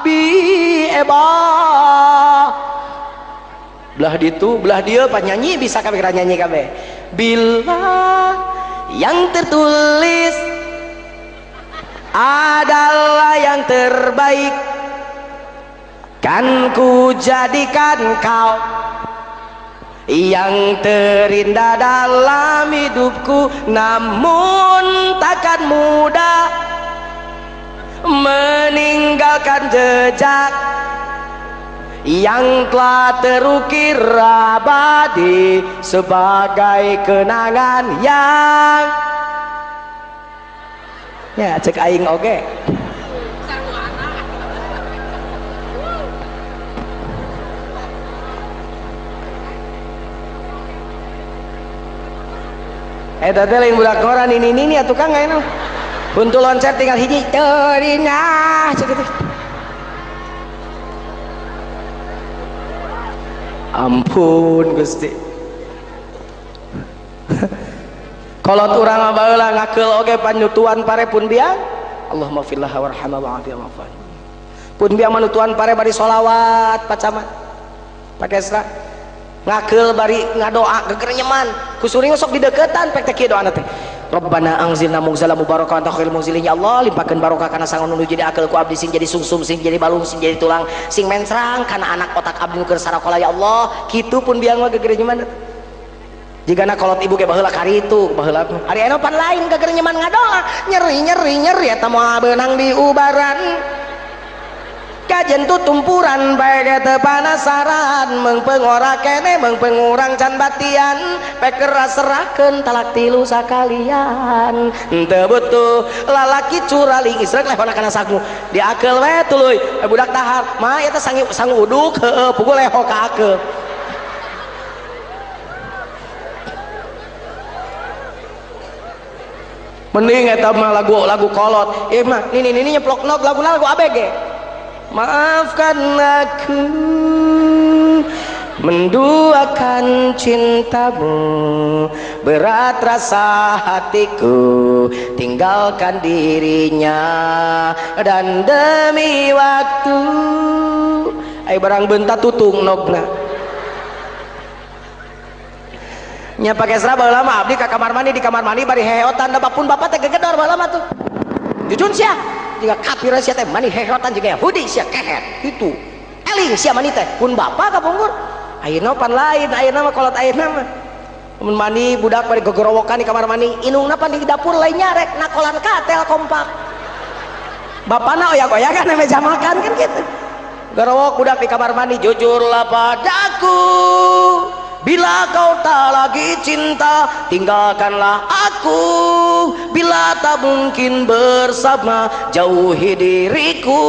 bi eba belah ditu belah dia pas nyanyi bisa kabeh nyanyi kabeh. Bila yang tertulis adalah yang terbaik kan ku jadikan kau yang terindah dalam hidupku, namun takkan mudah meninggalkan jejak yang telah terukir abadi sebagai kenangan yang ya cek aing oge. Tadi lain budak ngoran ini ya tukang nggak enak. Untuk loncat tinggal hiji terinah gitu. Ampun Gusti. Kalau urang baheula ngakeul oge panutuan pare pun biang. Allahumma fillah warhamna wa'afiyah wa'afan. Pun biang manutuan pare bari sholawat pacamat. Pakai esra. Ngakeul bari ngadoa gegerenyeman kusuring sok di deketan pek teh kieu doana teh Rabbana anzilna munzalan mubarakan takhil munzilin ya Allah limpakeun barokah kana sangon nu jadi akeul ku abdi sing jadi sungsum sing jadi balung sing jadi tulang sing mencrang kana anak otak abdi nu keur sarakola ya Allah kitu pun biang mah gegerenyeman jigana kolot ibu ge baheula karitu baheula ari anu pan lain gegerenyeman ngadoa nyeri eta moal beunang di ubaran kajen tutumpuran bae teu panasaran mengpengora kene mengpengurang can batian pekeras serahkeun talak 3 sakalian teu butuh lalaki curaling isrek lehona kana sagu diakeul we tuluy budak dahar mah eta sang uduk heueuh pukul leho ka akeul mending eta mah lagu kolot ieu mah ini nyeplok lagu ABG. Maafkan aku menduakan cintamu berat rasa hatiku tinggalkan dirinya dan demi waktu ayo barang bentar tutung nogna nya pakai seraba lama abdi ke kamar mandi di kamar mandi bari heotan da bapun bapak teh gegedor lama tuh jujun sia jika kafir sia teh mani heheotan juga Yahudi sia kehet itu eling sia mani teh pun bapak kapungkur ayeuna pan lain ayeuna mah kolot ayeuna mah mun mani budak bari gogorowokan di kamar mandi inungna pan di dapur lain nyarek nakolan katel kompak bapana oyak-oyakan di meja makan kan gitu gorowok budak di kamar mandi jujurlah padaku bila kau tak lagi cinta tinggalkanlah aku bila tak mungkin bersama jauhi diriku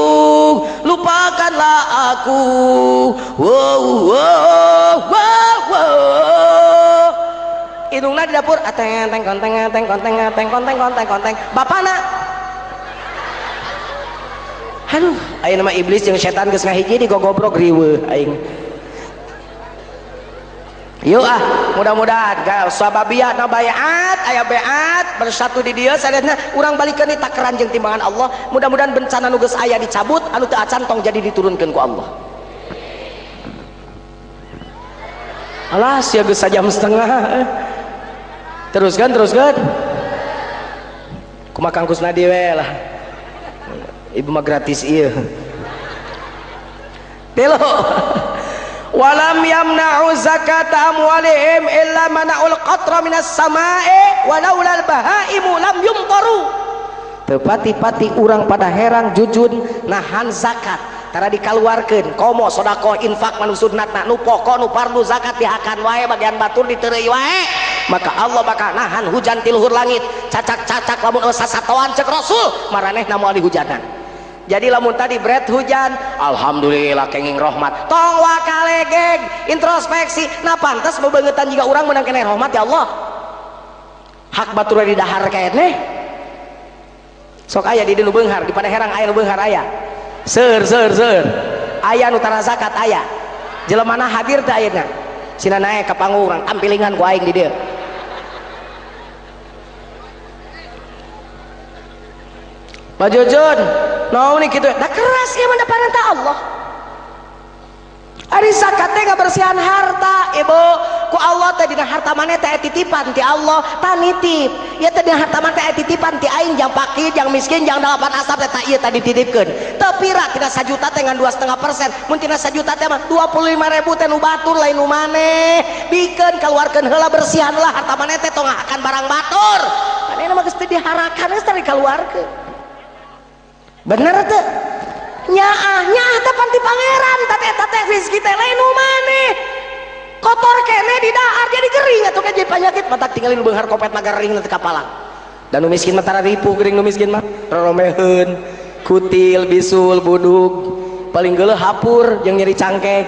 lupakanlah aku wow. Hidungna di dapur ateng teng konteng teng konteng teng konteng konteng konteng bapana aduh ayeuna nama iblis jeung setan geus ngahiji digogobrok riweuh aing. Yuk mudah-mudahan sababiyah na bayat aya beat bersatu di dieu sadatna urang balikeun di takaran jeung timbangan Allah. Mudah-mudahan bencana nu geus aya dicabut anu teu acan tong jadi diturunkeun ku Allah. Alah sia geus sajam setengah. Teruskan kumaha Kang Kusnadi we lah ibu mah gratis ieu telo walam yamna'u zakata amwalihim illa mana'ul qatra minas sama'i walaulal bahaimu lam yumtaru. Teu pati-pati urang pada herang jujun nahan zakat tara dikaluarkeun komo sodako infak manu sunnatna nu pokok nu fardu zakat dihakan wae bagian batur diteureuy wae maka Allah bakal nahan hujan ti luhur langit cacak-cacak lamun sasatoan cek Rasul maranehna moal dihujanan. Jadi lamun tadi berat hujan alhamdulillah kenging rahmat tong wakale geg introspeksi nah pantas bebeungetan jika urang menang keneh rahmat ya Allah hak batur di dahar keneh sok aya di dieu beunghar di pada herang aya nu beunghar aya seur aya nu tara zakat aya jelemana hadir teh ayeuna sina nae ka panggung urang ampilingan ku aing di dieu. Pak Jujun naon nih kitu da keras ieu mah parentah Allah ari zakat teh ngabersihan harta ibu ku Allah teh dina harta maneh teh titipan ti Allah tanitip ieu teh dina harta maneh teh titipan ti aing jang fakir jang miskin jang dalapan asap teh ieu tadi dititipkeun teu pira tina 1 juta teh ngan 2,5% mun tina 1 juta teh mah 25.000 teh nu batur lain nu maneh bikeun kaluarkeun heula bersihan lah harta maneh teh tong akan barang batur manehna mah geus teu diharakan geus teu dikaluarkeun. Bener tuh nyaah teh panti pangeran tate rezeki teh lain nu maneh kotor kene di dahar jadi gering atuh jadi penyakit matak tinggalin beunghar kopet magar ring teh kapalang dan nu miskin mah tara ripuh gering nu miskin mah romeheun kutil bisul budug paling geuleuh hapur jeung nyeri cangkeng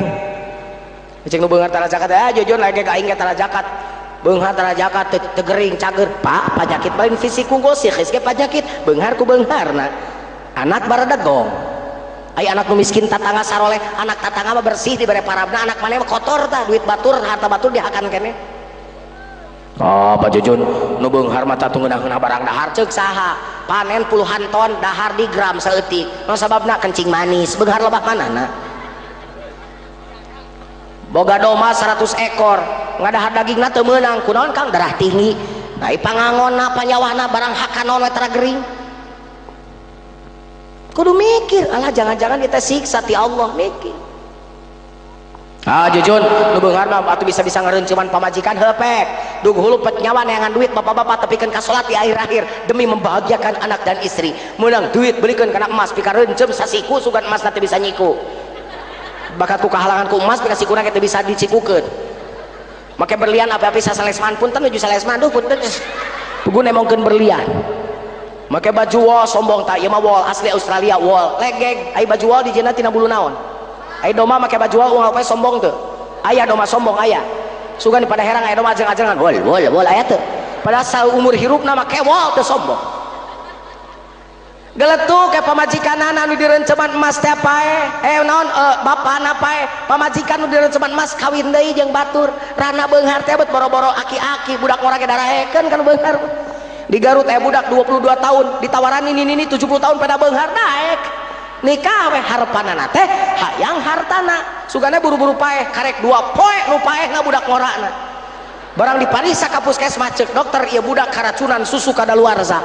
cek nu beunghar tara zakat jojon lagi ka aing tara zakat beunghar tara zakat teu gering cager pak penyakit paling fisik unggul sih geus penyakit beunghar ku beungharna anak baradagong aya anak nu miskin tatangga saroleh anak tatangga mah bersih dibere parabna anak maneh mah kotor tah duit batur harta batur dihakan keneh oh Pak Jujun nu beunghar mah tatu ngeunah-ngeunah barang dahar ceuk saha panen puluhan ton dahar di gram saeutik nu sababna kencing manis beunghar lebah manana boga doma 100 ekor ngadahar dagingna teu meunang kunaon Kang darah tinggi nah ipangangonna panyawahna barang hakanon we tara gering kudu mikir alah jangan-jangan kita siksa ti Allah mikir Jujun nu beunghar mah atuh bisa-bisa ngareuncuman pamajikan hepek dug hulu pet nyawa neangan duit bapak-bapak tepikeun ka salat di akhir-akhir demi membahagiakan anak dan istri meunang duit belikeun kana emas pika reuncem sasiku sugan emas teh bisa nyiku bakat ku kahalangan ku emas pika sikuna teh bisa dicikukeun make berlian api-api sasalesman punten nuju salesman duh punten pugu nemongkeun berlian make baju wol sombong tak ieu mah wol asli Australia wol legeg ai baju wol di jeuna tina bulu naon ai doma make baju wol unggal sombong teu aya doma sombong aya sugan pada herang aya doma ajeng-ajengan wol aya teu padahal saumur hirupna make wol teu sombong geletuk ke pamajikanana nu direnceman emas teh pae naon bapana pae pamajikan nu direnceman emas kawin deui jeung batur rana beunghar teh bet boro-boro aki-aki budak ngora ge darahekeun kan beunghar di Garut budak 22 tahun ditawaran ini 70 tahun pada beunghar naik nikah we harepanana teh hayang hartana sugana buru-buru paeh karek 2 poe nu paehna budak ngorana barang dipariksa ka puskesmas ceuk dokter ieu budak karacunan susu kadaluarsa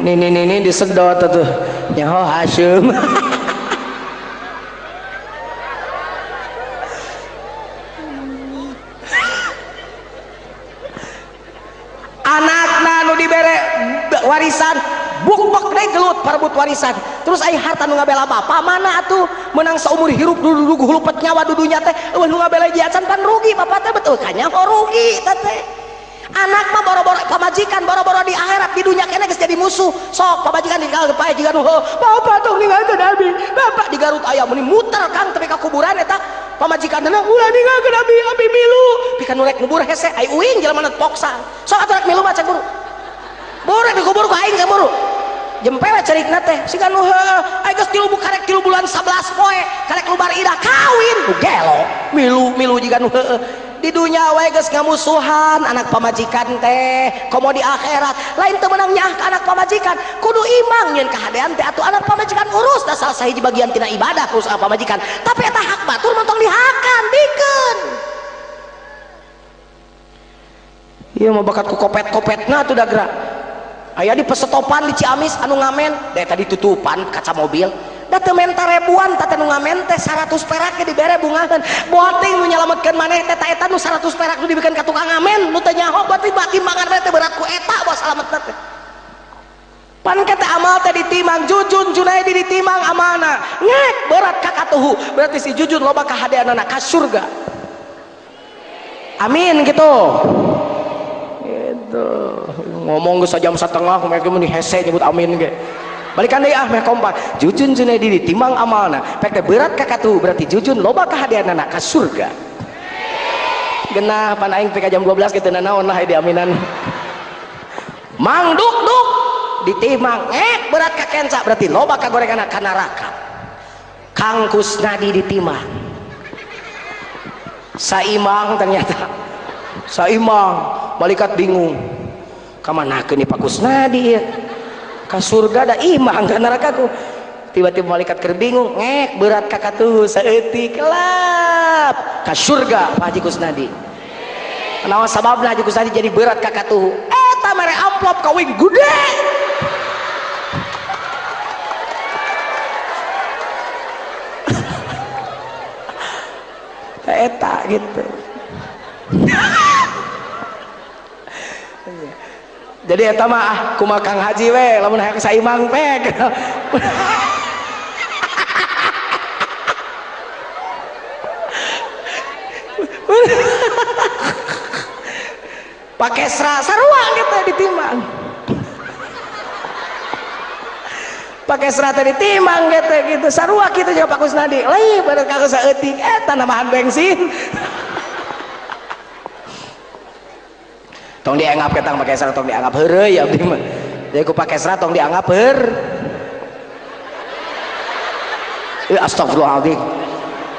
ini disedot tuh nyaho Hasyim anakna nu dibere warisan buk-buk deui gelut parebut warisan terus aya harta nu ngabela bapa mana atuh menang saumur hirup dudu hulupet nyawa dudunya teh nu ngabela jiacan pan rugi bapa teh betul kanya rugi teh anak mah boro-boro pamajikan boro-boro di akhirat, di dunia kene geus jadi musuh. Sok pamajikan ditinggal pae jiga nu bapak tong ninggalkeun abi, bapak di Garut aya muni muter Kang tepi ka kuburan eta pamajikan teh ulah ninggalkeun abi milu pikeun nu rek ngubur hese ai uing jelema na poksan sok atuh rek milu mah cek buru borek dikubur ku aing saburu jempel cerikna teh siga nu heuh ai geus 3 bulan 11 poe karek lubar idah kawin ku gelo milu jiga nu heuh di dunia wae geus ngamusuhan anak pamajikan teh komo di akhirat lain teu meunang nyaah ka anak pamajikan kudu imang nyeun kahadean teh atuh anak pamajikan urus da salah sahiji bagian tina ibadah urus anak pamajikan tapi eta hak batur montong dihakan dikeun ieu mah bakat ku kopet-kopetna tuh da gerak aya di pesetopan di Ciamis anu ngamen da tadi tutupan kaca mobil da teu menta ribuan teh nu ngamen teh 100 perak ge dibere bungahan boting nu nyalametkeun maneh teh eta nu 100 perak nu dibikeun ka tukang ngamen nu teu nyaho berarti timbangan teh berat ku eta bos alametna teh pan kata amal teh ditimang Jujun Junaidi ditimang amalna ngek berat ka katuhu berarti si Jujun loba kahadeanana ka surga amin gitu ngomong geus jam 1:30 mereka meni hese nyebut amin ge balikan deui meh kompak Jujun Junaidi ditimang amalna pek teh berat ka katuh berarti Jujun loba kahadeanana ka surga genah pan aing teh ka jam 12 kitu naon lah di aminan mang duk ditimang berat ka kenca berarti loba kagorengan ka neraka Kang Kusnadi ditimang saimang ternyata saimang malaikat bingung kamanakeun ni Pak Kusnadi ya ka surga da imang ka neraka ku tiba-tiba malaikat keur bingung berat ka katuh saeutik kelap ka surga Pak Haji Kusnadi naon sababna Haji Kusnadi jadi berat ka katuh eta mere amplop kawin gede eta gitu jadi eta mah kumaha Kang Haji we lamun hayang saimang pek pakai sarua gitu ditimbang pakai serata ditimbang gitu sarua gitu jeung Pak Kusnadi lain bener kagak saeutik eta namahan bensin tong dianggap ketang pakai serat tong dianggap heureuy abdi mah jadi ku pakai serat tong dianggap astagfirullahaladzim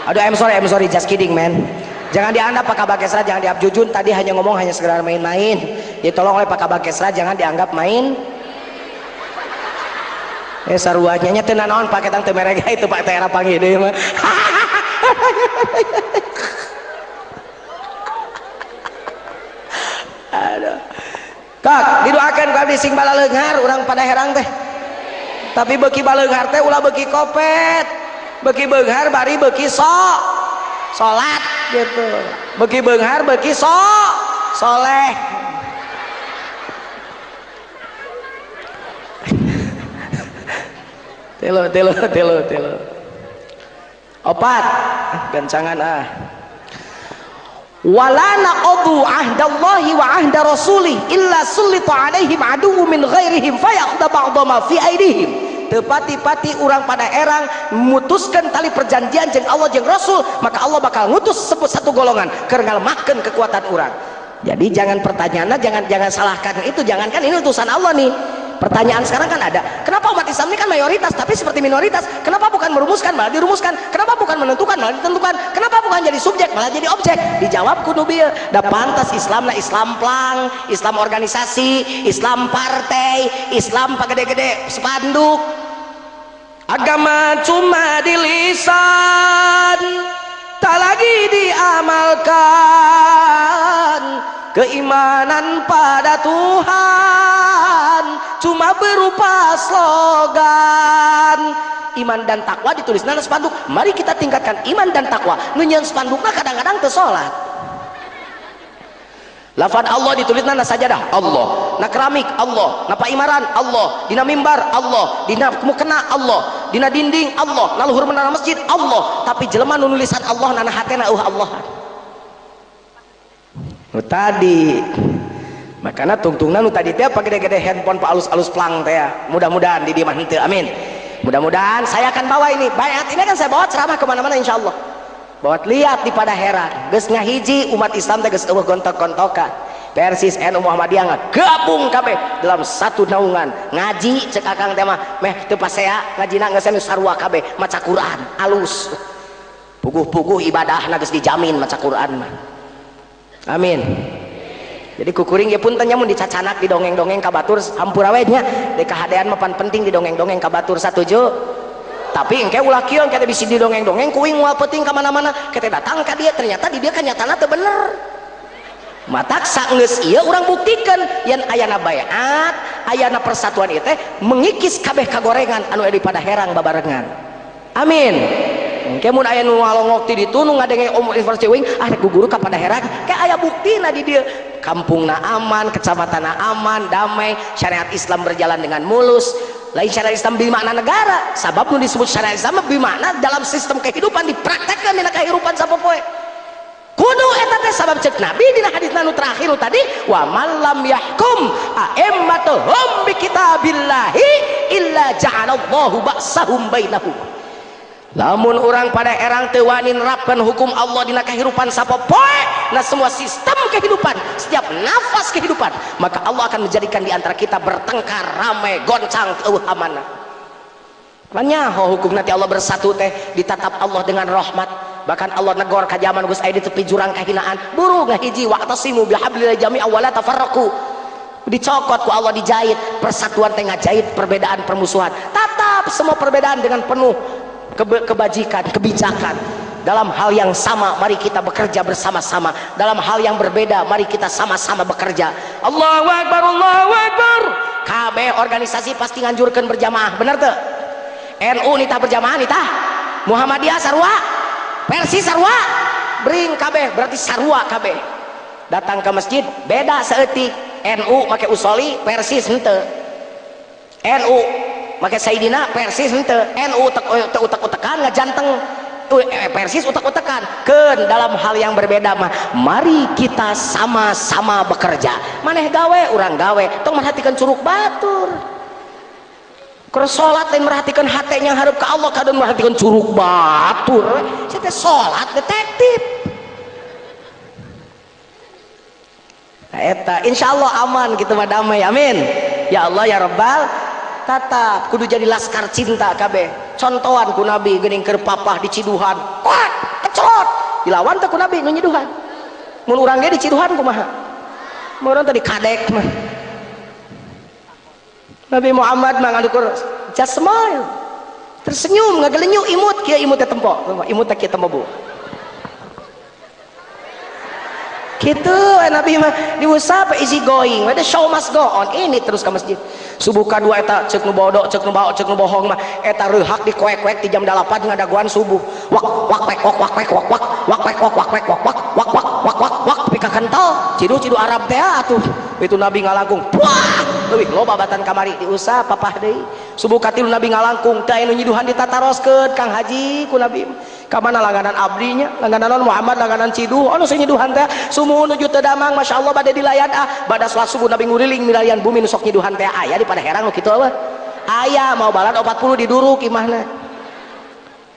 aduh I'm sorry just kidding man jangan dianggap pakai serat jangan dianggap Jujun tadi hanya ngomong hanya sekedar main-main jadi tolong oleh pakai serat jangan dianggap main saruanya teu naon pakai tang teu merega itu Pak teh era panggil deui mah aduh tak didoakan ku abdi sing balaleunghar urang pada herang teh tapi beuki baleunghar teh ulah beuki kopet beuki beunghar bari beuki salat gitu beuki beunghar beuki soleh telo opat gancangan wala naqadu ahdallahi wa ahda rasulih illa sullita alaihim aduwwun min ghairihim fayaqda ba'dha ma fi aidihim tepati-pati urang pada erang memutuskan tali perjanjian jeung Allah jeung Rasul maka Allah bakal ngutus satu golongan keur ngalemahkeun kekuatan urang jadi jangan pertanyaannya jangan salahkan itu jangankan ini utusan Allah nih pertanyaan sekarang kan ada kenapa umat Islam ini kan mayoritas tapi seperti minoritas kenapa bukan merumuskan malah dirumuskan kenapa bukan menentukan malah ditentukan kenapa bukan jadi subjek malah jadi objek dijawab kudu bieu da pantas Islam lah Islam plang Islam organisasi Islam partai Islam pagede-gede spanduk agama cuma di lisan tak lagi diamalkan keimanan pada Tuhan cuma berupa slogan iman dan takwa ditulis nana spanduk mari kita tingkatkan iman dan takwa nunyan spanduknya kadang-kadang teu salat lafaz Allah ditulis nana sajadah Allah na keramik Allah na paimaran Allah dina mimbar Allah dina mukena Allah dina dinding Allah na luhur menara masjid Allah tapi jelema nu nulisan Allah nana hatena Allah tadi makanya tungtungna nu tadi teh apa gede-gede handphone pa alus-alus plang teh ya. Mudah-mudahan di dieu mah henteu, amin. Mudah-mudahan saya akan bawa ini bayat ini kan saya bawa ceramah kemana-mana insyaallah. Bawa lihat di pada heran geus ngahiji umat Islam teh geus eueuh gontok-gontokan. Persis NU Muhammadiyah gabung kabeh dalam satu naungan ngaji cek akang teh mah meh teu pasea ngajina geus sarua kabeh maca Quran alus. Puguh-puguh ibadahna geus dijamin maca Quran mah. Amin. Jadi kukuring ya pun tanya mun dicacanak di dongeng-dongeng kabatur hampura we nya deui kahadean mah pan penting di dongeng-dongeng kabatur satuju. Tapi engke ulah kieu engke bisi di dongeng-dongeng kuing moal penting ka mana-mana kete datang ka dia ternyata di dia kan nyatana teu bener. Matak saenggeus ieu urang buktikeun yen ayana bayat, ayana persatuan ieu teh mengikis kabeh kagorengan anu aya di pada herang babarengan. Amin. Engke mun aya nu ngalongok ti ditu nu ngadenge universitas cewing rek guguru ka pada herang ke aya buktina di dieu. Kampungna aman, kecamatanna aman, damai, syariat Islam berjalan dengan mulus. Lain syariat Islam bimakna negara, sabab nu disebut syariat Islam bimakna dalam sistem kehidupan dipraktekkan dina kehidupan sapopoe. Kudu eta teh sabab cek Nabi dina hadisna nu terakhir tadi, wa man lam yahkum a'immatuhum bi kitabillahi illa ja'alallahu ba'sahum bainahum. Lamun orang pada erang teu wani nerapkan hukum Allah dina kehidupan sapopoe na semua sistem kehidupan setiap nafas kehidupan maka Allah akan menjadikan di antara kita bertengkar ramai goncang eueuh amanah. Nyaho hukum nanti Allah bersatu teh ditatap Allah dengan rahmat. Bahkan Allah negor ka zaman geus aya di tepi jurang kahinaan buru ngahiji wa'tasimu bihablillah jami'a wa la tafarraqu. Dicokot ku Allah dijahit persatuan teh ngajahit perbedaan permusuhan. Tatap semua perbedaan dengan penuh kebajikan, kebijakan. Dalam hal yang sama mari kita bekerja bersama-sama, dalam hal yang berbeda mari kita sama-sama bekerja. Allahu Akbar, Allahu Akbar. Kabeh organisasi pasti nganjurkeun berjamaah, bener teu? NU nitah berjamaah nitah, Muhammadiyah sarua, Persis sarua, bring kabeh berarti sarua kabeh. Datang ke masjid beda seeutik, NU make usoli, Persis henteu. NU make Sayyidina, Persis henteu. NU utek-utekan ngajanteng, Persis utek-utekan. Keun dalam hal yang berbeda mah mari kita sama-sama bekerja. Maneh gawe urang gawe, tong merhatikan curug batur. Keur salat lain merhatikan hatenya hareup ka Allah, kadang merhatikan curug batur. Saya teh salat detektif. Nah, eta insyaallah aman gitu mah damai, amin. Ya Allah ya Rabbal tatap kudu jadi laskar cinta kabeh. Contohan ku Nabi geuning keur papah di ciduhan. Kuat, kecot. Dilawan teh ku Nabi nu nyiduhan. Mun urang ge di ciduhan kumaha? Mun urang teh di kadek mah. Nabi Muhammad mah ngadukur just smile. Tersenyum ngagelenyu imut kieu imut teh tempo. Imut teh kieu tempo Bu. Gitu Nabi mah diusap easy going, the show must go on. Ini terus ke masjid subuh kadua eta cek nu bodoh cek nu baok cek nu bohong mah eta reuhak di koek-koek di jam 8 ngadaguan subuh wak wak wak wak wak wak wak wak wak wak wak wak wak wak wak wak wak wak wak pika kental cidu Arab teh atuh itu Nabi ngalangkung wah leuwih loba batan kamari diusap papah deui subuh katilu Nabi ngalangkung teh anu nyiduhan ditataroskeun Kang Haji ku Nabi kamana langganan abdinya langganan Muhammad langganan ciduh anu saya nyiduhan teh sumuhun nuju teu damang masyaallah bade dilayan bada salat subuh Nabi nguriling milarian bumi nu sok nyiduhan teh aya di pada herang nu kitu eueuh aya mau balad 40 diduruk imahna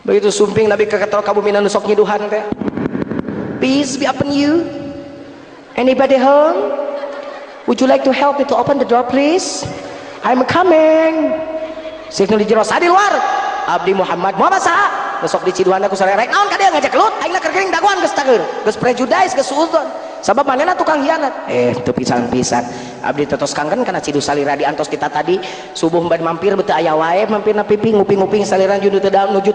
begitu sumping Nabi keketor ka bumi nu sok nyiduhan teh peace be upon you anybody home would you like to help me to open the door please I'm coming sik nu di jero di luar abdi Muhammad mau basa besok di ciduhan aku sore rek naon ka dia ngajak gelut aing keur geuning daguan geus tageur geus prejudice geus suudzon sabab manehna tukang hianat teu pisan-pisan abdi tetos kangen kana cidu salira diantos kita tadi subuh bade mampir beuteung aya wae mampirna pipi nguping-nguping saliran nuju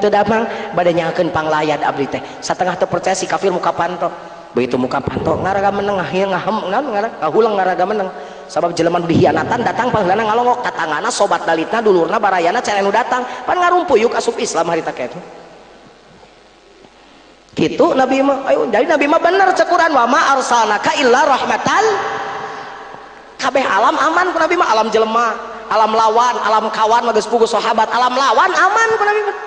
teu damang bade nyakeun panglayat abdi teh satengah teu percaya si kafir muka panto begitu muka panto ngaraga meneng ngahulang ngaraga meneng sabab jelema nu dihianatan datang pangeulana ngalongok tatangana sobat dalitna dulurna barayana cenah nu datang pan ngarumpuyuk asup Islam harita kitu gitu Nabi mah ayo jadi Nabi mah bener cek Quran wa ma arsalnaka illa rahmatal kabeh alam aman ku Nabi mah alam jelema alam lawan alam kawan mah geus puguh sahabat alam lawan aman ku Nabi mah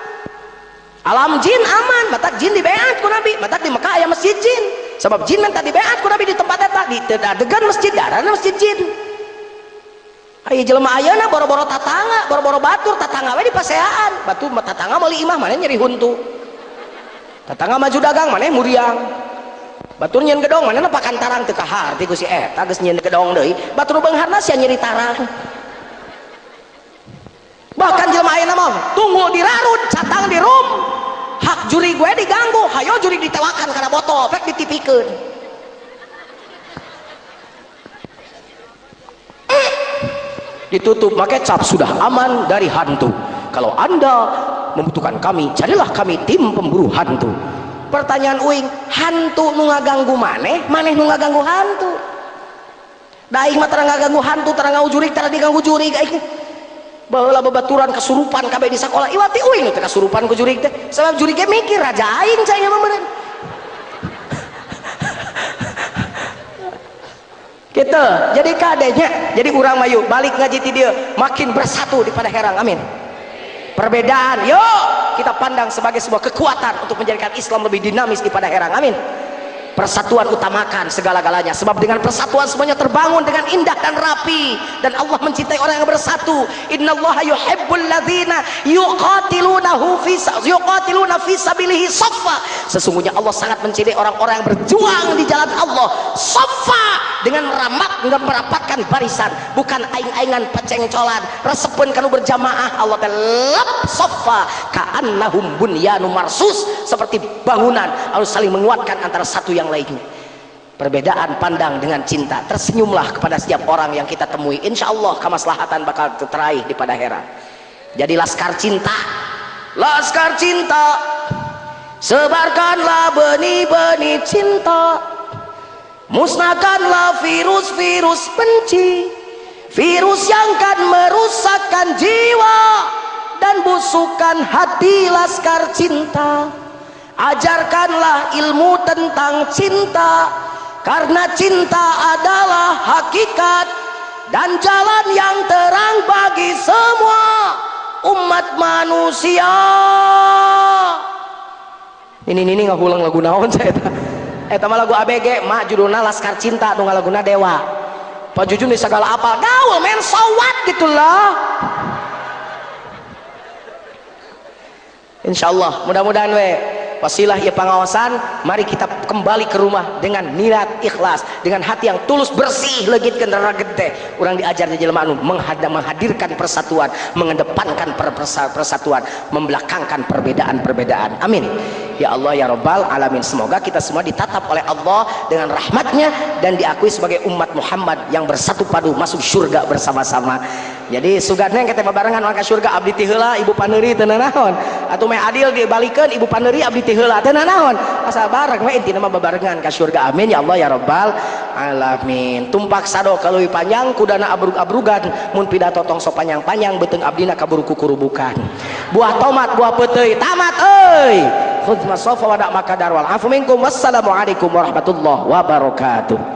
alam jin aman matak jin dibeat ku Nabi matak di Mekah aya masjid jin sebab jin tadi beat ku Nabi di tempat eta di adegan masjid darana masjid jin. Aya jelema ayeuna boro-boro tatangga, boro-boro batur tatangga we di paseaan. Batu tatangga meuli imah maneh nyeri huntu. Tatangga maju dagang maneh muriang. Batur nyeun gedong maneh pakan tarang teu kahar ti ku si eta geus nyeun gedong deui. Batur beungharna sia nyeri tarang. Bahkan jelema ayeuna mah tunggu di rarut, catang di rum. Hak juri gue diganggu, hayo juri ditewakan karena botol, pek ditipikeun. Ditutup pakai cap sudah aman dari hantu. Kalau Anda membutuhkan kami, carilah kami tim pemburu hantu. Pertanyaan uing, hantu nu ngaganggu maneh, maneh nu ngaganggu hantu. Da aing mah tara ngaganggu hantu, tara ngaganggu jurig, tara diganggu jurig aing. Baheula babaturan kesurupan kabeh di sekolah. Iwati uing teh kesurupan ku jurig teh. Sabab jurig ge mikir raja aing cai mah meureun. Gitu. Jadi kadenya, jadi urang mah yuk balik ngaji ti dieu makin bersatu di pada herang. Amin. Perbedaan yuk kita pandang sebagai sebuah kekuatan untuk menjadikan Islam lebih dinamis di pada herang. Amin. Persatuan utamakan segala-galanya, sebab dengan persatuan semuanya terbangun dengan indah dan rapi, dan Allah mencintai orang yang bersatu. Innallaha yuhibbul ladzina yuqatiluna fi sabilihi shaffa. Sesungguhnya Allah sangat mencintai orang-orang yang berjuang di jalan Allah shaffa, dengan merapatkan barisan, bukan aing-aingan pecengcolan resepeun kanu berjamaah. Allah telep shaffa ka'annahum bunyanun marsus, seperti bangunan harus saling menguatkan antara satu yang lainnya. Perbedaan pandang dengan cinta. Tersenyumlah kepada setiap orang yang kita temui, insya Allah kemaslahatan bakal teraih di pada hera. Jadi laskar cinta, laskar cinta, sebarkanlah benih-benih cinta, musnahkanlah virus-virus benci, virus yang akan merusakkan jiwa dan busukkan hati. Laskar cinta, ajarkanlah ilmu tentang cinta, karena cinta adalah hakikat dan jalan yang terang bagi semua umat manusia. Ini ngahulang lagu naon saya eta mah lagu ABG mak judulna Laskar Cinta nu ngalaguna Dewa. Pak Jujun di segala apal gaul men sowat gitulah. Insyaallah mudah-mudahan we wasilah ya pengawasan, mari kita kembali ke rumah dengan niat ikhlas, dengan hati yang tulus bersih legitkeun ragete. Urang diajar di jelema anu menghadirkan persatuan, mengedepankan persatuan, membelakangkan perbedaan-perbedaan. Amin ya Allah ya Rabbal alamin. Semoga kita semua ditatap oleh Allah dengan rahmatnya dan diakui sebagai umat Muhammad yang bersatu padu masuk surga bersama-sama. Jadi sugadna kita babarengan maka surga abdi ti heula ibu paneuri teu naon, atuh meh adil dibalikeun ibu paneuri abdi ti heula teu naon, asal bareng mah intina mah babarengan ka surga. Amin ya Allah ya Rabbal alamin. Tumpak sado kaleuwih panjang kudana abrug-abrugan, mun pidato tong so panjang-panjang beuteung abdina kaburu kukurubukan. Buah tomat buah peuteuy tamat euy. Khudz masafa wa da' makadar wal afu minkum. Wassalamualaikum warahmatullahi wabarakatuh.